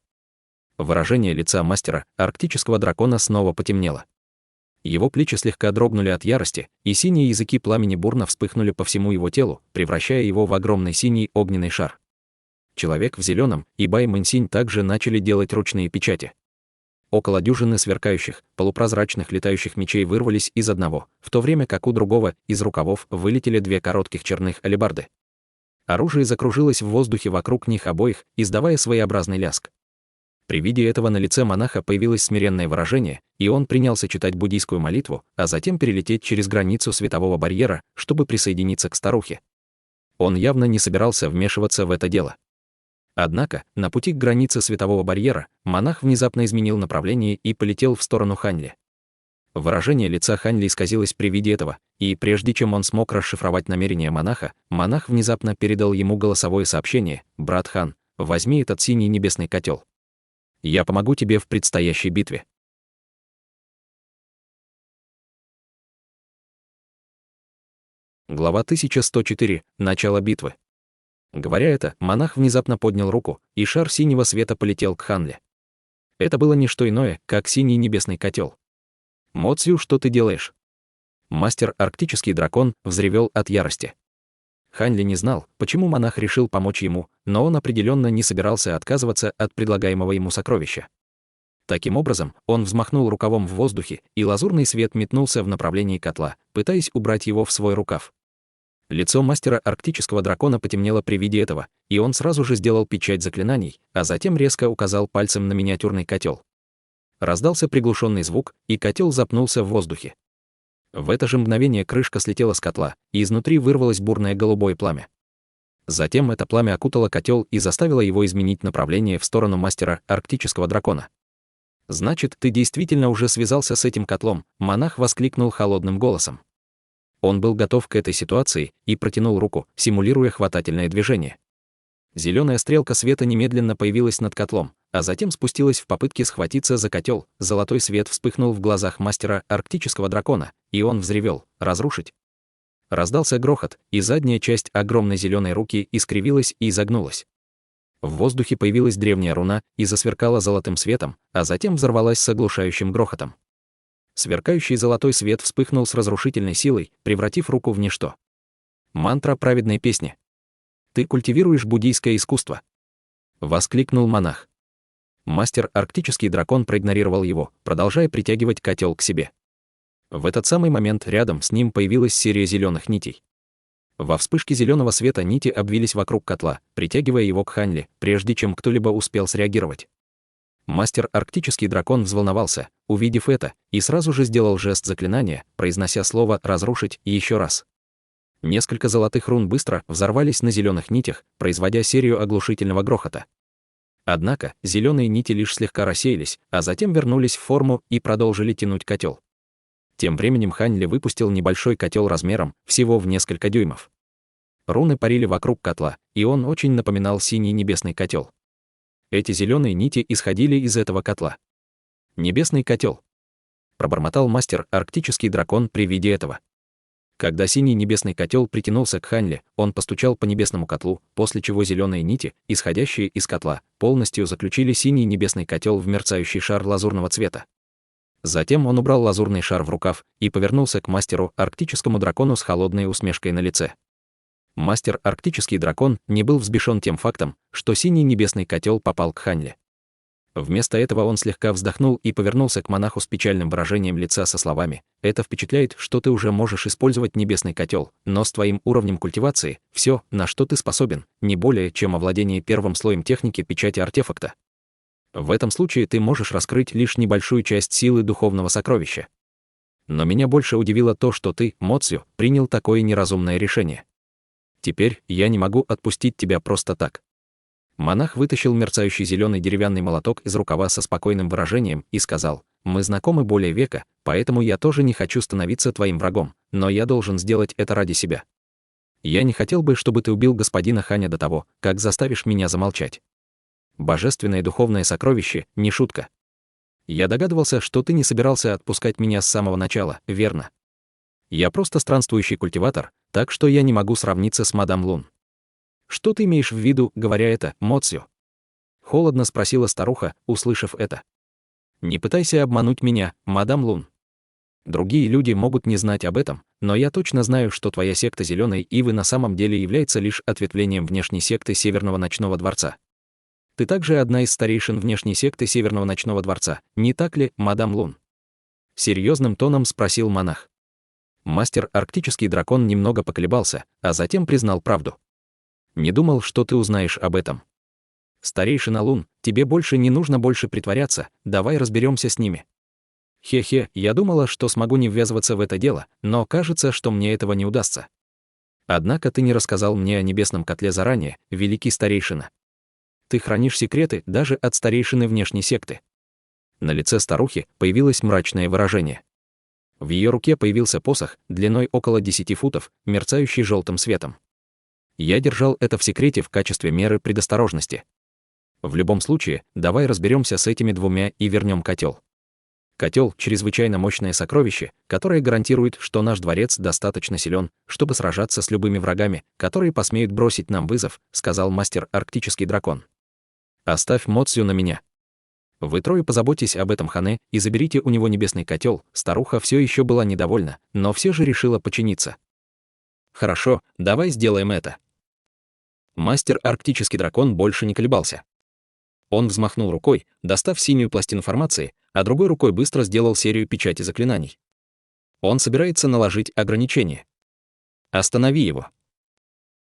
Выражение лица мастера арктического дракона снова потемнело. Его плечи слегка дрогнули от ярости, и синие языки пламени бурно вспыхнули по всему его телу, превращая его в огромный синий огненный шар. Человек в зеленом и Бай Мэнсинь также начали делать ручные печати. Около дюжины сверкающих, полупрозрачных летающих мечей вырвались из одного, в то время как у другого из рукавов вылетели две коротких черных алебарды. Оружие закружилось в воздухе вокруг них обоих, издавая своеобразный лязг. При виде этого на лице монаха появилось смиренное выражение, и он принялся читать буддийскую молитву, а затем перелететь через границу светового барьера, чтобы присоединиться к старухе. Он явно не собирался вмешиваться в это дело. Однако, на пути к границе светового барьера, монах внезапно изменил направление и полетел в сторону Хань Ли. Выражение лица Хань Ли исказилось при виде этого, и прежде чем он смог расшифровать намерения монаха, монах внезапно передал ему голосовое сообщение: «Брат Хан, возьми этот синий небесный котел. Я помогу тебе в предстоящей битве». Глава 1104. Начало битвы. Говоря это, монах внезапно поднял руку, и шар синего света полетел к Хань Ли. Это было не что иное, как синий небесный котел. «Мо Цзю, что ты делаешь?» Мастер арктический дракон взревел от ярости. Хань Ли не знал, почему монах решил помочь ему, но он определенно не собирался отказываться от предлагаемого ему сокровища. Таким образом, он взмахнул рукавом в воздухе, и лазурный свет метнулся в направлении котла, пытаясь убрать его в свой рукав. Лицо мастера арктического дракона потемнело при виде этого, и он сразу же сделал печать заклинаний, а затем резко указал пальцем на миниатюрный котел. Раздался приглушенный звук, и котел запнулся в воздухе. В это же мгновение крышка слетела с котла, и изнутри вырвалось бурное голубое пламя. Затем это пламя окутало котел и заставило его изменить направление в сторону мастера арктического дракона. «Значит, ты действительно уже связался с этим котлом», — монах воскликнул холодным голосом. Он был готов к этой ситуации и протянул руку, симулируя хватательное движение. Зеленая стрелка света немедленно появилась над котлом, а затем спустилась в попытке схватиться за котел. Золотой свет вспыхнул в глазах мастера арктического дракона, и он взревел: «Разрушить!». Раздался грохот, и задняя часть огромной зеленой руки искривилась и изогнулась. В воздухе появилась древняя руна и засверкала золотым светом, а затем взорвалась с оглушающим грохотом. Сверкающий золотой свет вспыхнул с разрушительной силой, превратив руку в ничто. Мантра праведной песни. «Ты культивируешь буддийское искусство!» — воскликнул монах. Мастер арктический дракон проигнорировал его, продолжая притягивать котел к себе. В этот самый момент рядом с ним появилась серия зеленых нитей. Во вспышке зеленого света нити обвились вокруг котла, притягивая его к Хань Ли, прежде чем кто-либо успел среагировать. Мастер арктический дракон взволновался, увидев это, и сразу же сделал жест заклинания, произнося слово «разрушить» еще раз. Несколько золотых рун быстро взорвались на зеленых нитях, производя серию оглушительного грохота. Однако зеленые нити лишь слегка рассеялись, а затем вернулись в форму и продолжили тянуть котел. Тем временем Хань Ли выпустил небольшой котел размером всего в несколько дюймов. Руны парили вокруг котла, и он очень напоминал синий небесный котел. Эти зеленые нити исходили из этого котла. «Небесный котел», — пробормотал мастер арктический дракон при виде этого. Когда синий небесный котел притянулся к Хань Ли, он постучал по небесному котлу, после чего зеленые нити, исходящие из котла, полностью заключили синий небесный котел в мерцающий шар лазурного цвета. Затем он убрал лазурный шар в рукав и повернулся к мастеру арктическому дракону с холодной усмешкой на лице. Мастер арктический дракон не был взбешен тем фактом, что синий небесный котел попал к Хань Ли. Вместо этого он слегка вздохнул и повернулся к монаху с печальным выражением лица со словами: «Это впечатляет, что ты уже можешь использовать небесный котел, но с твоим уровнем культивации все, на что ты способен, не более чем овладение первым слоем техники печати артефакта. В этом случае ты можешь раскрыть лишь небольшую часть силы духовного сокровища. Но меня больше удивило то, что ты, Моцю, принял такое неразумное решение. Теперь я не могу отпустить тебя просто так». Монах вытащил мерцающий зеленый деревянный молоток из рукава со спокойным выражением и сказал: «Мы знакомы более века, поэтому я тоже не хочу становиться твоим врагом, но я должен сделать это ради себя. Я не хотел бы, чтобы ты убил господина Ханя до того, как заставишь меня замолчать. Божественное духовное сокровище — не шутка. Я догадывался, что ты не собирался отпускать меня с самого начала, верно? Я просто странствующий культиватор, так что я не могу сравниться с мадам Лун». «Что ты имеешь в виду, говоря это, Моцю?» — холодно спросила старуха, услышав это. «Не пытайся обмануть меня, мадам Лун. Другие люди могут не знать об этом, но я точно знаю, что твоя секта Зеленой Ивы на самом деле является лишь ответвлением внешней секты Северного Ночного Дворца. Ты также одна из старейшин внешней секты Северного Ночного Дворца, не так ли, мадам Лун?» Серьезным тоном спросил монах. Мастер арктический дракон немного поколебался, а затем признал правду. «Не думал, что ты узнаешь об этом. Старейшина Лун, тебе больше не нужно больше притворяться, давай разберемся с ними». «Хе-хе, я думала, что смогу не ввязываться в это дело, но кажется, что мне этого не удастся. Однако ты не рассказал мне о небесном котле заранее, великий старейшина. Ты хранишь секреты даже от старейшины внешней секты». На лице старухи появилось мрачное выражение. В ее руке появился посох, длиной около 10 футов, мерцающий желтым светом. «Я держал это в секрете в качестве меры предосторожности. В любом случае, давай разберемся с этими двумя и вернем котел. Котел — чрезвычайно мощное сокровище, которое гарантирует, что наш дворец достаточно силен, чтобы сражаться с любыми врагами, которые посмеют бросить нам вызов», — сказал мастер арктический дракон. «Оставь Моцю на меня. Вы трое позаботьтесь об этом Хане и заберите у него небесный котел». Старуха все еще была недовольна, но все же решила подчиниться. Хорошо, давай сделаем это. Мастер Арктический дракон больше не колебался. Он взмахнул рукой, достав синюю пластину формации, а другой рукой быстро сделал серию печати заклинаний. Он собирается наложить ограничение. Останови его.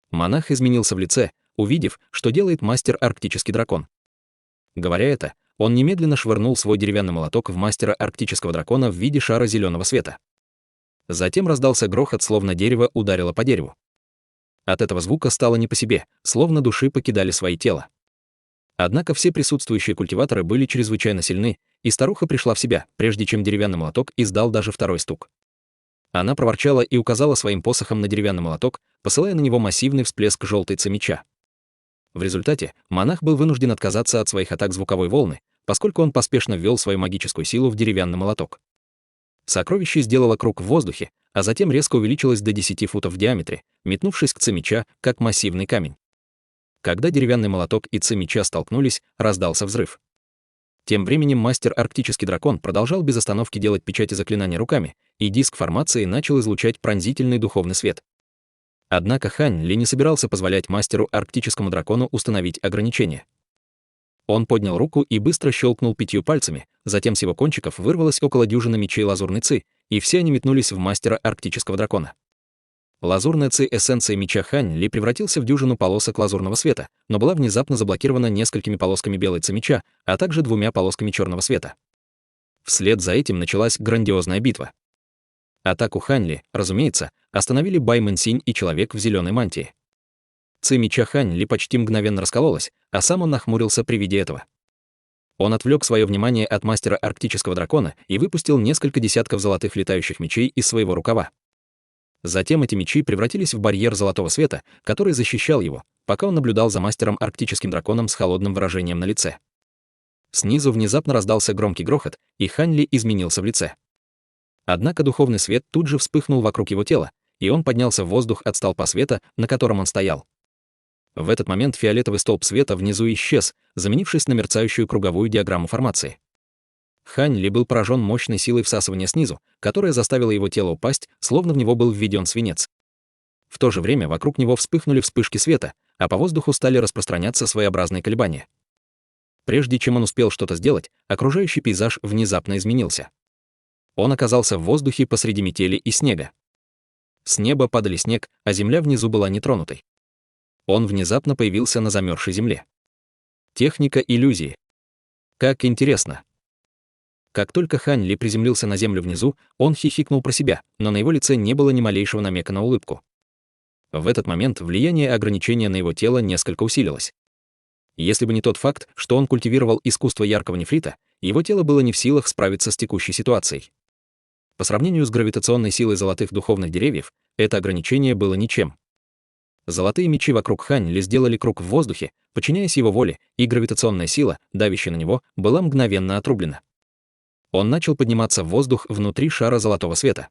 Монах изменился в лице, увидев, что делает мастер Арктический дракон. Говоря это, он немедленно швырнул свой деревянный молоток в мастера Арктического дракона в виде шара зеленого света. Затем раздался грохот, словно дерево ударило по дереву. От этого звука стало не по себе, словно души покидали свои тела. Однако все присутствующие культиваторы были чрезвычайно сильны, и старуха пришла в себя, прежде чем деревянный молоток издал даже второй стук. Она проворчала и указала своим посохом на деревянный молоток, посылая на него массивный всплеск желтой ци меча. В результате монах был вынужден отказаться от своих атак звуковой волны, поскольку он поспешно ввел свою магическую силу в деревянный молоток. Сокровище сделало круг в воздухе, а затем резко увеличилось до 10 футов в диаметре, метнувшись к ци меча, как массивный камень. Когда деревянный молоток и ци меча столкнулись, раздался взрыв. Тем временем мастер Арктический дракон продолжал без остановки делать печати заклинания руками, и диск формации начал излучать пронзительный духовный свет. Однако Хань Ли не собирался позволять мастеру Арктическому дракону установить ограничения. Он поднял руку и быстро щелкнул 5 пальцами, затем с его кончиков вырвалось около дюжины мечей лазурной ци, и все они метнулись в мастера Арктического дракона. Лазурная ци эссенции меча Хань Ли превратился в дюжину полосок лазурного света, но была внезапно заблокирована несколькими полосками белой ци меча, а также 2 полосками черного света. Вслед за этим началась грандиозная битва. Атаку Хань Ли, разумеется, остановили Бай Мэнсинь и человек в зеленой мантии. Ци меча Хань Ли почти мгновенно раскололась, а сам он нахмурился при виде этого. Он отвлек свое внимание от мастера Арктического дракона и выпустил несколько десятков золотых летающих мечей из своего рукава. Затем эти мечи превратились в барьер золотого света, который защищал его, пока он наблюдал за мастером Арктическим драконом с холодным выражением на лице. Снизу внезапно раздался громкий грохот, и Хань Ли изменился в лице. Однако духовный свет тут же вспыхнул вокруг его тела, и он поднялся в воздух от столпа света, на котором он стоял. В этот момент фиолетовый столб света внизу исчез, заменившись на мерцающую круговую диаграмму формации. Хань Ли был поражен мощной силой всасывания снизу, которая заставила его тело упасть, словно в него был введен свинец. В то же время вокруг него вспыхнули вспышки света, а по воздуху стали распространяться своеобразные колебания. Прежде чем он успел что-то сделать, окружающий пейзаж внезапно изменился. Он оказался в воздухе посреди метели и снега. С неба падали снег, а земля внизу была нетронутой. Он внезапно появился на замерзшей земле. Техника иллюзии. Как интересно. Как только Хань Ли приземлился на землю внизу, он хихикнул про себя, но на его лице не было ни малейшего намека на улыбку. В этот момент влияние ограничения на его тело несколько усилилось. Если бы не тот факт, что он культивировал искусство яркого нефрита, его тело было не в силах справиться с текущей ситуацией. По сравнению с гравитационной силой золотых духовных деревьев, это ограничение было ничем. Золотые мечи вокруг Хань Ли сделали круг в воздухе, подчиняясь его воле, и гравитационная сила, давящая на него, была мгновенно отрублена. Он начал подниматься в воздух внутри шара золотого света.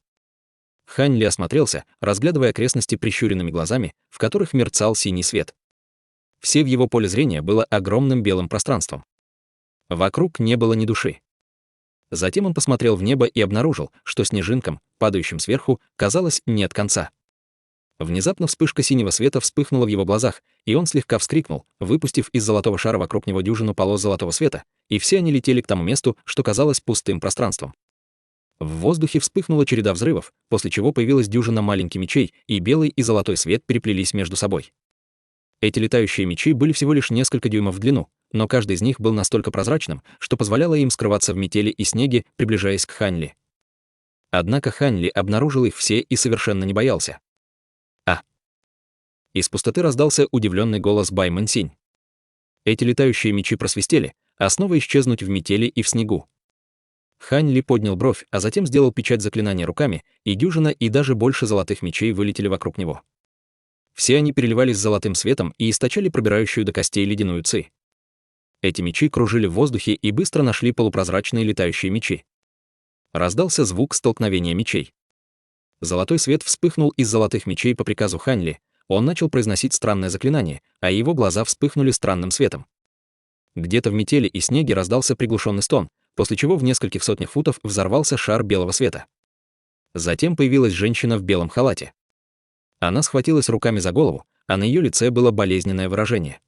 Хань Ли осмотрелся, разглядывая окрестности прищуренными глазами, в которых мерцал синий свет. Все в его поле зрения было огромным белым пространством. Вокруг не было ни души. Затем он посмотрел в небо и обнаружил, что снежинкам, падающим сверху, казалось, нет конца. Внезапно вспышка синего света вспыхнула в его глазах, и он слегка вскрикнул, выпустив из золотого шара вокруг него дюжину полос золотого света, и все они летели к тому месту, что казалось пустым пространством. В воздухе вспыхнула череда взрывов, после чего появилась дюжина маленьких мечей, и белый и золотой свет переплелись между собой. Эти летающие мечи были всего лишь несколько дюймов в длину, но каждый из них был настолько прозрачным, что позволяло им скрываться в метели и снеге, приближаясь к Хань Ли. Однако Хань Ли обнаружил их все и совершенно не боялся. Из пустоты раздался удивленный голос Бай Мэнсинь. Эти летающие мечи просвистели, а снова исчезнуть в метели и в снегу. Хань Ли поднял бровь, а затем сделал печать заклинания руками, и дюжина и даже больше золотых мечей вылетели вокруг него. Все они переливались золотым светом и источали пробирающую до костей ледяную ци. Эти мечи кружили в воздухе и быстро нашли полупрозрачные летающие мечи. Раздался звук столкновения мечей. Золотой свет вспыхнул из золотых мечей по приказу Хань Ли. Он начал произносить странное заклинание, а его глаза вспыхнули странным светом. Где-то в метели и снеге раздался приглушенный стон, после чего в нескольких сотнях футов взорвался шар белого света. Затем появилась женщина в белом халате. Она схватилась руками за голову, а на ее лице было болезненное выражение.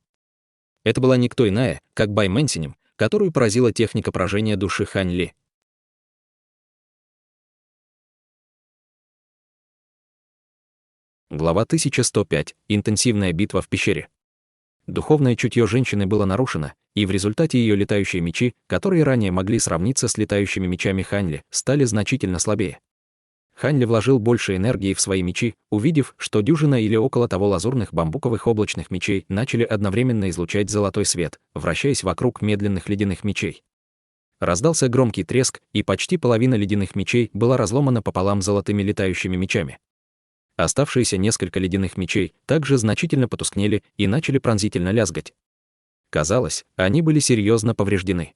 Это была никто иная, как Бай Мэнсинем, которую поразила техника поражения души Хань Ли. Глава 1105. Интенсивная битва в пещере. Духовное чутье женщины было нарушено, и в результате ее летающие мечи, которые ранее могли сравниться с летающими мечами Хань Ли, стали значительно слабее. Хань Ли вложил больше энергии в свои мечи, увидев, что дюжина или около того лазурных бамбуковых облачных мечей начали одновременно излучать золотой свет, вращаясь вокруг медленных ледяных мечей. Раздался громкий треск, и почти половина ледяных мечей была разломана пополам золотыми летающими мечами. Оставшиеся несколько ледяных мечей также значительно потускнели и начали пронзительно лязгать. Казалось, они были серьезно повреждены.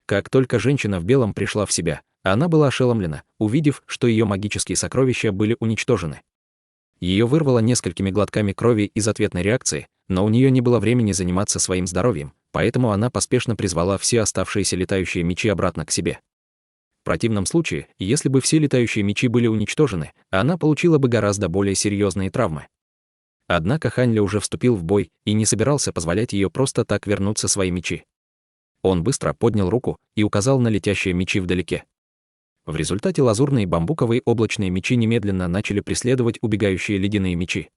Как только женщина в белом пришла в себя, она была ошеломлена, увидев, что ее магические сокровища были уничтожены. Ее вырвало несколькими глотками крови из ответной реакции, но у нее не было времени заниматься своим здоровьем, поэтому она поспешно призвала все оставшиеся летающие мечи обратно к себе. В противном случае, если бы все летающие мечи были уничтожены, она получила бы гораздо более серьезные травмы. Однако Хань Ли уже вступил в бой и не собирался позволять ее просто так вернуться свои мечи. Он быстро поднял руку и указал на летящие мечи вдалеке. В результате лазурные бамбуковые облачные мечи немедленно начали преследовать убегающие ледяные мечи.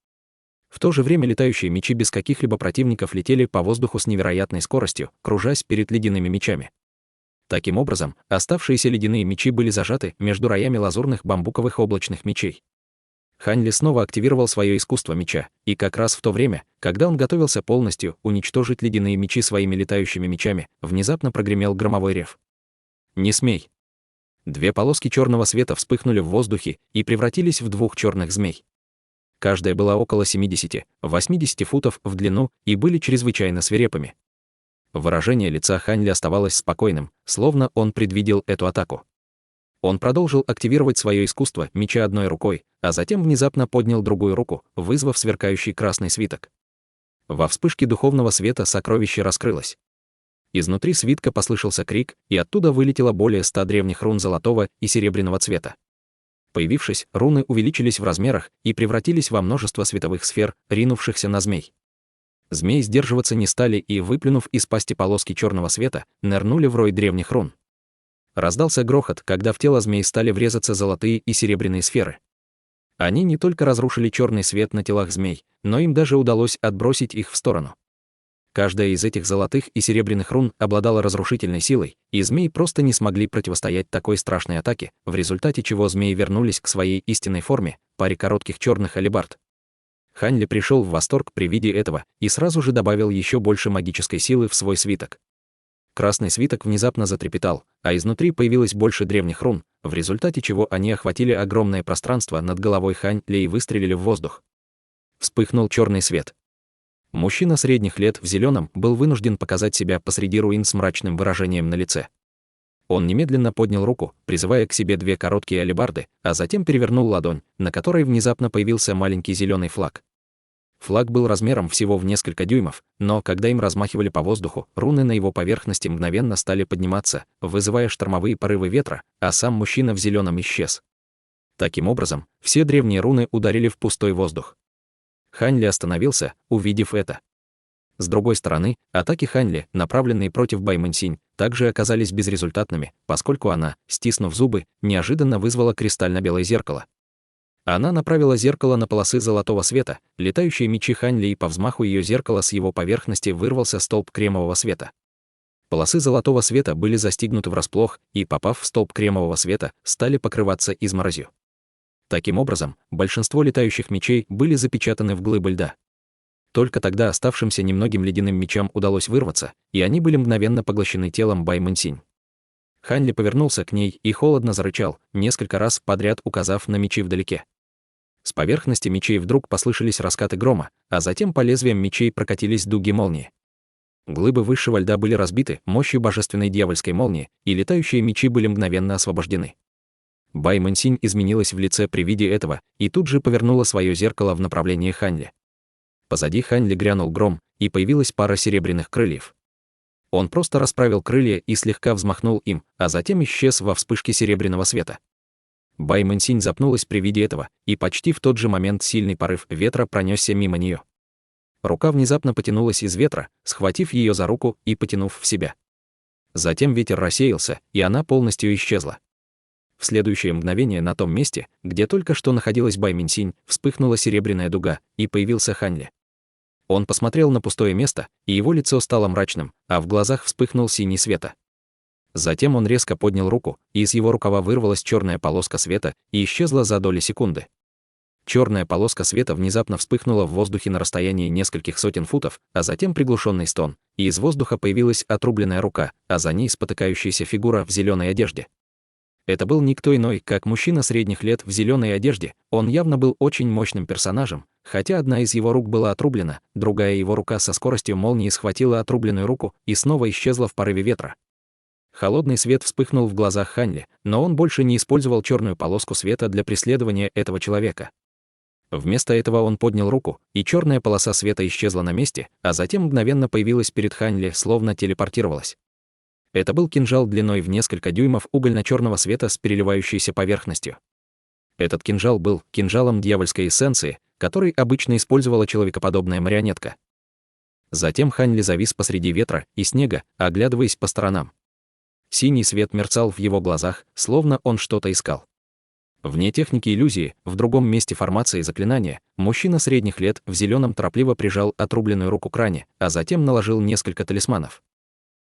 В то же время летающие мечи без каких-либо противников летели по воздуху с невероятной скоростью, кружась перед ледяными мечами. Таким образом, оставшиеся ледяные мечи были зажаты между роями лазурных бамбуковых облачных мечей. Хань Ли снова активировал свое искусство меча, и как раз в то время, когда он готовился полностью уничтожить ледяные мечи своими летающими мечами, внезапно прогремел громовой рев. «Не смей!» Две полоски черного света вспыхнули в воздухе и превратились в двух черных змей. Каждая была около 70-80 футов в длину и были чрезвычайно свирепыми. Выражение лица Хань Ли оставалось спокойным, словно он предвидел эту атаку. Он продолжил активировать свое искусство меча одной рукой, а затем внезапно поднял другую руку, вызвав сверкающий красный свиток. Во вспышке духовного света сокровище раскрылось. Изнутри свитка послышался крик, и оттуда вылетело более 100 древних рун золотого и серебряного цвета. Появившись, руны увеличились в размерах и превратились во множество световых сфер, ринувшихся на змей. Змеи сдерживаться не стали и, выплюнув из пасти полоски черного света, нырнули в рой древних рун. Раздался грохот, когда в тело змей стали врезаться золотые и серебряные сферы. Они не только разрушили черный свет на телах змей, но им даже удалось отбросить их в сторону. Каждая из этих золотых и серебряных рун обладала разрушительной силой, и змеи просто не смогли противостоять такой страшной атаке, в результате чего змеи вернулись к своей истинной форме, паре коротких черных алебард. Хань Ли пришел в восторг при виде этого и сразу же добавил еще больше магической силы в свой свиток. Красный свиток внезапно затрепетал, а изнутри появилось больше древних рун, в результате чего они охватили огромное пространство над головой Хань Ли и выстрелили в воздух. Вспыхнул черный свет. Мужчина средних лет в зеленом был вынужден показать себя посреди руин с мрачным выражением на лице. Он немедленно поднял руку, призывая к себе две короткие алебарды, а затем перевернул ладонь, на которой внезапно появился маленький зеленый флаг. Флаг был размером всего в несколько дюймов, но когда им размахивали по воздуху, руны на его поверхности мгновенно стали подниматься, вызывая штормовые порывы ветра, а сам мужчина в зеленом исчез. Таким образом, все древние руны ударили в пустой воздух. Хань Ли остановился, увидев это. С другой стороны, атаки Хань Ли, направленные против Бай Мэнсинь, также оказались безрезультатными, поскольку она, стиснув зубы, неожиданно вызвала кристально-белое зеркало. Она направила зеркало на полосы золотого света, летающие мечи Хань Ли, и по взмаху ее зеркала с его поверхности вырвался столб кремового света. Полосы золотого света были застигнуты врасплох и, попав в столб кремового света, стали покрываться изморозью. Таким образом, большинство летающих мечей были запечатаны в глыбы льда. Только тогда оставшимся немногим ледяным мечам удалось вырваться, и они были мгновенно поглощены телом Бай Мэнсинь. Хань Ли повернулся к ней и холодно зарычал, несколько раз подряд указав на мечи вдалеке. С поверхности мечей вдруг послышались раскаты грома, а затем по лезвиям мечей прокатились дуги молнии. Глыбы высшего льда были разбиты мощью божественной дьявольской молнии, и летающие мечи были мгновенно освобождены. Бай Мэнсинь изменилась в лице при виде этого и тут же повернула свое зеркало в направлении Хань Ли. Позади Хань Ли грянул гром, и появилась пара серебряных крыльев. Он просто расправил крылья и слегка взмахнул им, а затем исчез во вспышке серебряного света. Бай Мэнсинь запнулась при виде этого, и почти в тот же момент сильный порыв ветра пронесся мимо нее. Рука внезапно потянулась из ветра, схватив ее за руку и потянув в себя. Затем ветер рассеялся, и она полностью исчезла. В следующее мгновение на том месте, где только что находилась Бай Мэнсинь, вспыхнула серебряная дуга, и появился Хань Ли. Он посмотрел на пустое место, и его лицо стало мрачным, а в глазах вспыхнул синий света. Затем он резко поднял руку, и из его рукава вырвалась черная полоска света и исчезла за доли секунды. Черная полоска света внезапно вспыхнула в воздухе на расстоянии нескольких сотен футов, а затем приглушенный стон, и из воздуха появилась отрубленная рука, а за ней спотыкающаяся фигура в зеленой одежде. Это был никто иной, как мужчина средних лет в зеленой одежде. Он явно был очень мощным персонажем, хотя одна из его рук была отрублена, другая его рука со скоростью молнии схватила отрубленную руку и снова исчезла в порыве ветра. Холодный свет вспыхнул в глазах Хань Ли, но он больше не использовал черную полоску света для преследования этого человека. Вместо этого он поднял руку, и черная полоса света исчезла на месте, а затем мгновенно появилась перед Хань Ли, словно телепортировалась. Это был кинжал длиной в несколько дюймов угольно-черного света с переливающейся поверхностью. Этот кинжал был кинжалом дьявольской эссенции, который обычно использовала человекоподобная марионетка. Затем Хань Ли завис посреди ветра и снега, оглядываясь по сторонам. Синий свет мерцал в его глазах, словно он что-то искал. Вне техники иллюзии, в другом месте формации заклинания, мужчина средних лет в зеленом торопливо прижал отрубленную руку к ране, а затем наложил несколько талисманов.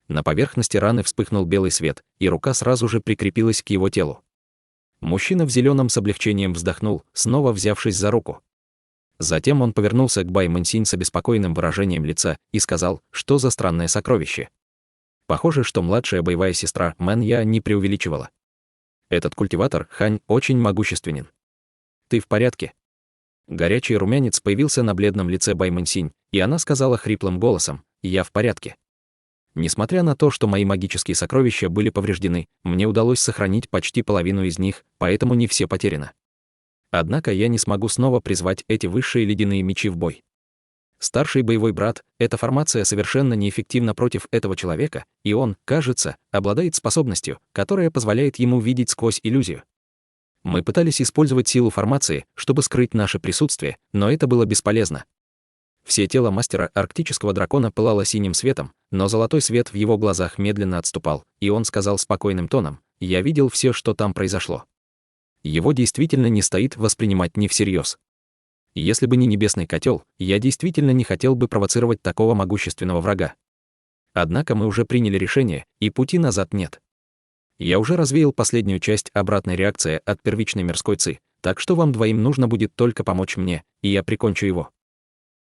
На поверхности раны вспыхнул белый свет, и рука сразу же прикрепилась к его телу. Мужчина в зеленом с облегчением вздохнул, снова взявшись за руку. Затем он повернулся к Бай Мэнсинь с обеспокоенным выражением лица и сказал, что за странное сокровище. Похоже, что младшая боевая сестра Мэн Я не преувеличивала. Этот культиватор Хань очень могущественен. Ты в порядке? Горячий румянец появился на бледном лице Бай Мэнсинь, и она сказала хриплым голосом: «Я в порядке». Несмотря на то, что мои магические сокровища были повреждены, мне удалось сохранить почти половину из них, поэтому не все потеряно. Однако я не смогу снова призвать эти высшие ледяные мечи в бой. Старший боевой брат, эта формация совершенно неэффективна против этого человека, и он, кажется, обладает способностью, которая позволяет ему видеть сквозь иллюзию. Мы пытались использовать силу формации, чтобы скрыть наше присутствие, но это было бесполезно. Все тело мастера арктического дракона пылало синим светом, но золотой свет в его глазах медленно отступал, и он сказал спокойным тоном: «Я видел все, что там произошло». Его действительно не стоит воспринимать не всерьез. Если бы не небесный котел, я действительно не хотел бы провоцировать такого могущественного врага. Однако мы уже приняли решение, и пути назад нет. Я уже развеял последнюю часть обратной реакции от первичной мирской ци, так что вам двоим нужно будет только помочь мне, и я прикончу его.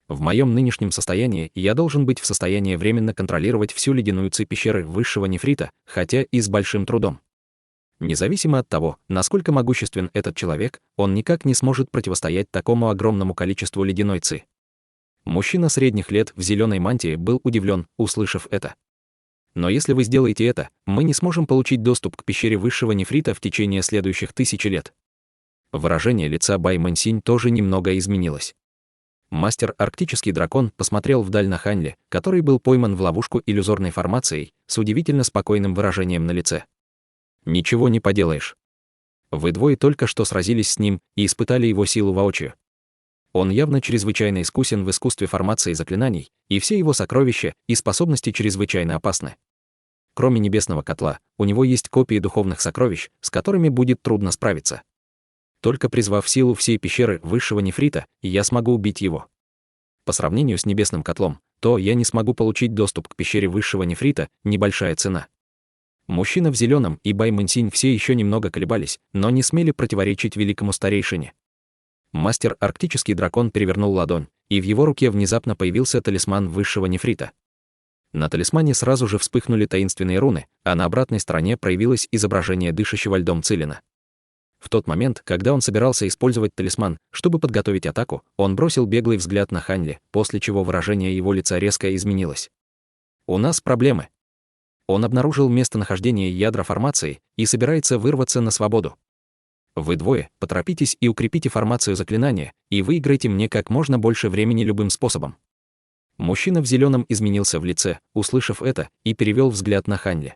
В моем нынешнем состоянии я должен быть в состоянии временно контролировать всю ледяную ци пещеры высшего нефрита, хотя и с большим трудом. Независимо от того, насколько могуществен этот человек, он никак не сможет противостоять такому огромному количеству ледяной ци. Мужчина средних лет в зеленой мантии был удивлен, услышав это. Но если вы сделаете это, мы не сможем получить доступ к пещере высшего нефрита в течение следующих 1000 лет. Выражение лица Бай Мэнсинь тоже немного изменилось. Мастер арктический дракон посмотрел вдаль на Хань Ли, который был пойман в ловушку иллюзорной формацией, с удивительно спокойным выражением на лице. Ничего не поделаешь. Вы двое только что сразились с ним и испытали его силу воочию. Он явно чрезвычайно искусен в искусстве формации заклинаний, и все его сокровища и способности чрезвычайно опасны. Кроме небесного котла, у него есть копии духовных сокровищ, с которыми будет трудно справиться. Только призвав силу всей пещеры высшего нефрита, я смогу убить его. По сравнению с небесным котлом, то я не смогу получить доступ к пещере высшего нефрита, небольшая цена. Мужчина в зеленом и Бай Мэнсинь все еще немного колебались, но не смели противоречить великому старейшине. Мастер арктический дракон перевернул ладонь, и в его руке внезапно появился талисман высшего нефрита. На талисмане сразу же вспыхнули таинственные руны, а на обратной стороне проявилось изображение дышащего льдом Цилина. В тот момент, когда он собирался использовать талисман, чтобы подготовить атаку, он бросил беглый взгляд на Хань Ли, после чего выражение его лица резко изменилось. «У нас проблемы». Он обнаружил местонахождение ядра формации и собирается вырваться на свободу. Вы двое поторопитесь и укрепите формацию заклинания, и выиграйте мне как можно больше времени любым способом. Мужчина в зеленом изменился в лице, услышав это, и перевел взгляд на Хань Ли.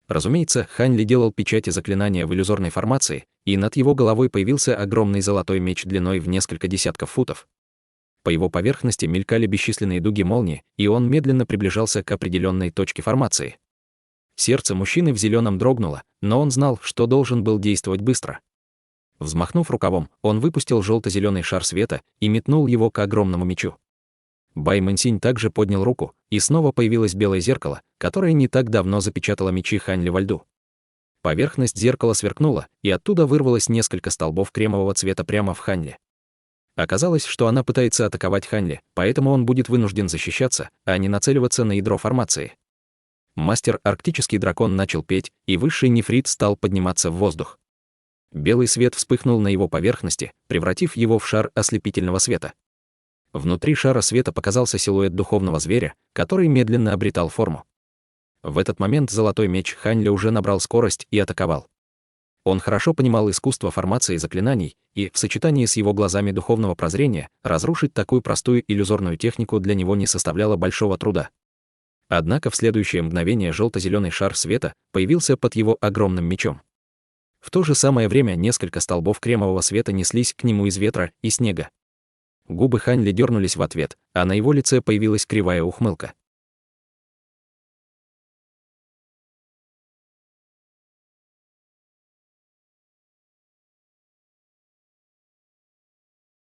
Разумеется, Хань Ли делал печати заклинания в иллюзорной формации, и над его головой появился огромный золотой меч длиной в несколько десятков футов. По его поверхности мелькали бесчисленные дуги молнии, и он медленно приближался к определенной точке формации. Сердце мужчины в зеленом дрогнуло, но он знал, что должен был действовать быстро. Взмахнув рукавом, он выпустил желто-зеленый шар света и метнул его к огромному мечу. Бай Мэнсинь также поднял руку, и снова появилось белое зеркало, которое не так давно запечатало мечи Хань Ли во льду. Поверхность зеркала сверкнула, и оттуда вырвалось несколько столбов кремового цвета прямо в Хань Ли. Оказалось, что она пытается атаковать Хань Ли, поэтому он будет вынужден защищаться, а не нацеливаться на ядро формации. Мастер Арктический дракон начал петь, и высший нефрит стал подниматься в воздух. Белый свет вспыхнул на его поверхности, превратив его в шар ослепительного света. Внутри шара света показался силуэт духовного зверя, который медленно обретал форму. В этот момент золотой меч Хань Ли уже набрал скорость и атаковал. Он хорошо понимал искусство формации заклинаний, и, в сочетании с его глазами духовного прозрения, разрушить такую простую иллюзорную технику для него не составляло большого труда. Однако в следующее мгновение желто-зеленый шар света появился под его огромным мечом. В то же самое время несколько столбов кремового света неслись к нему из ветра и снега. Губы Хань Ли дернулись в ответ, а на его лице появилась кривая ухмылка.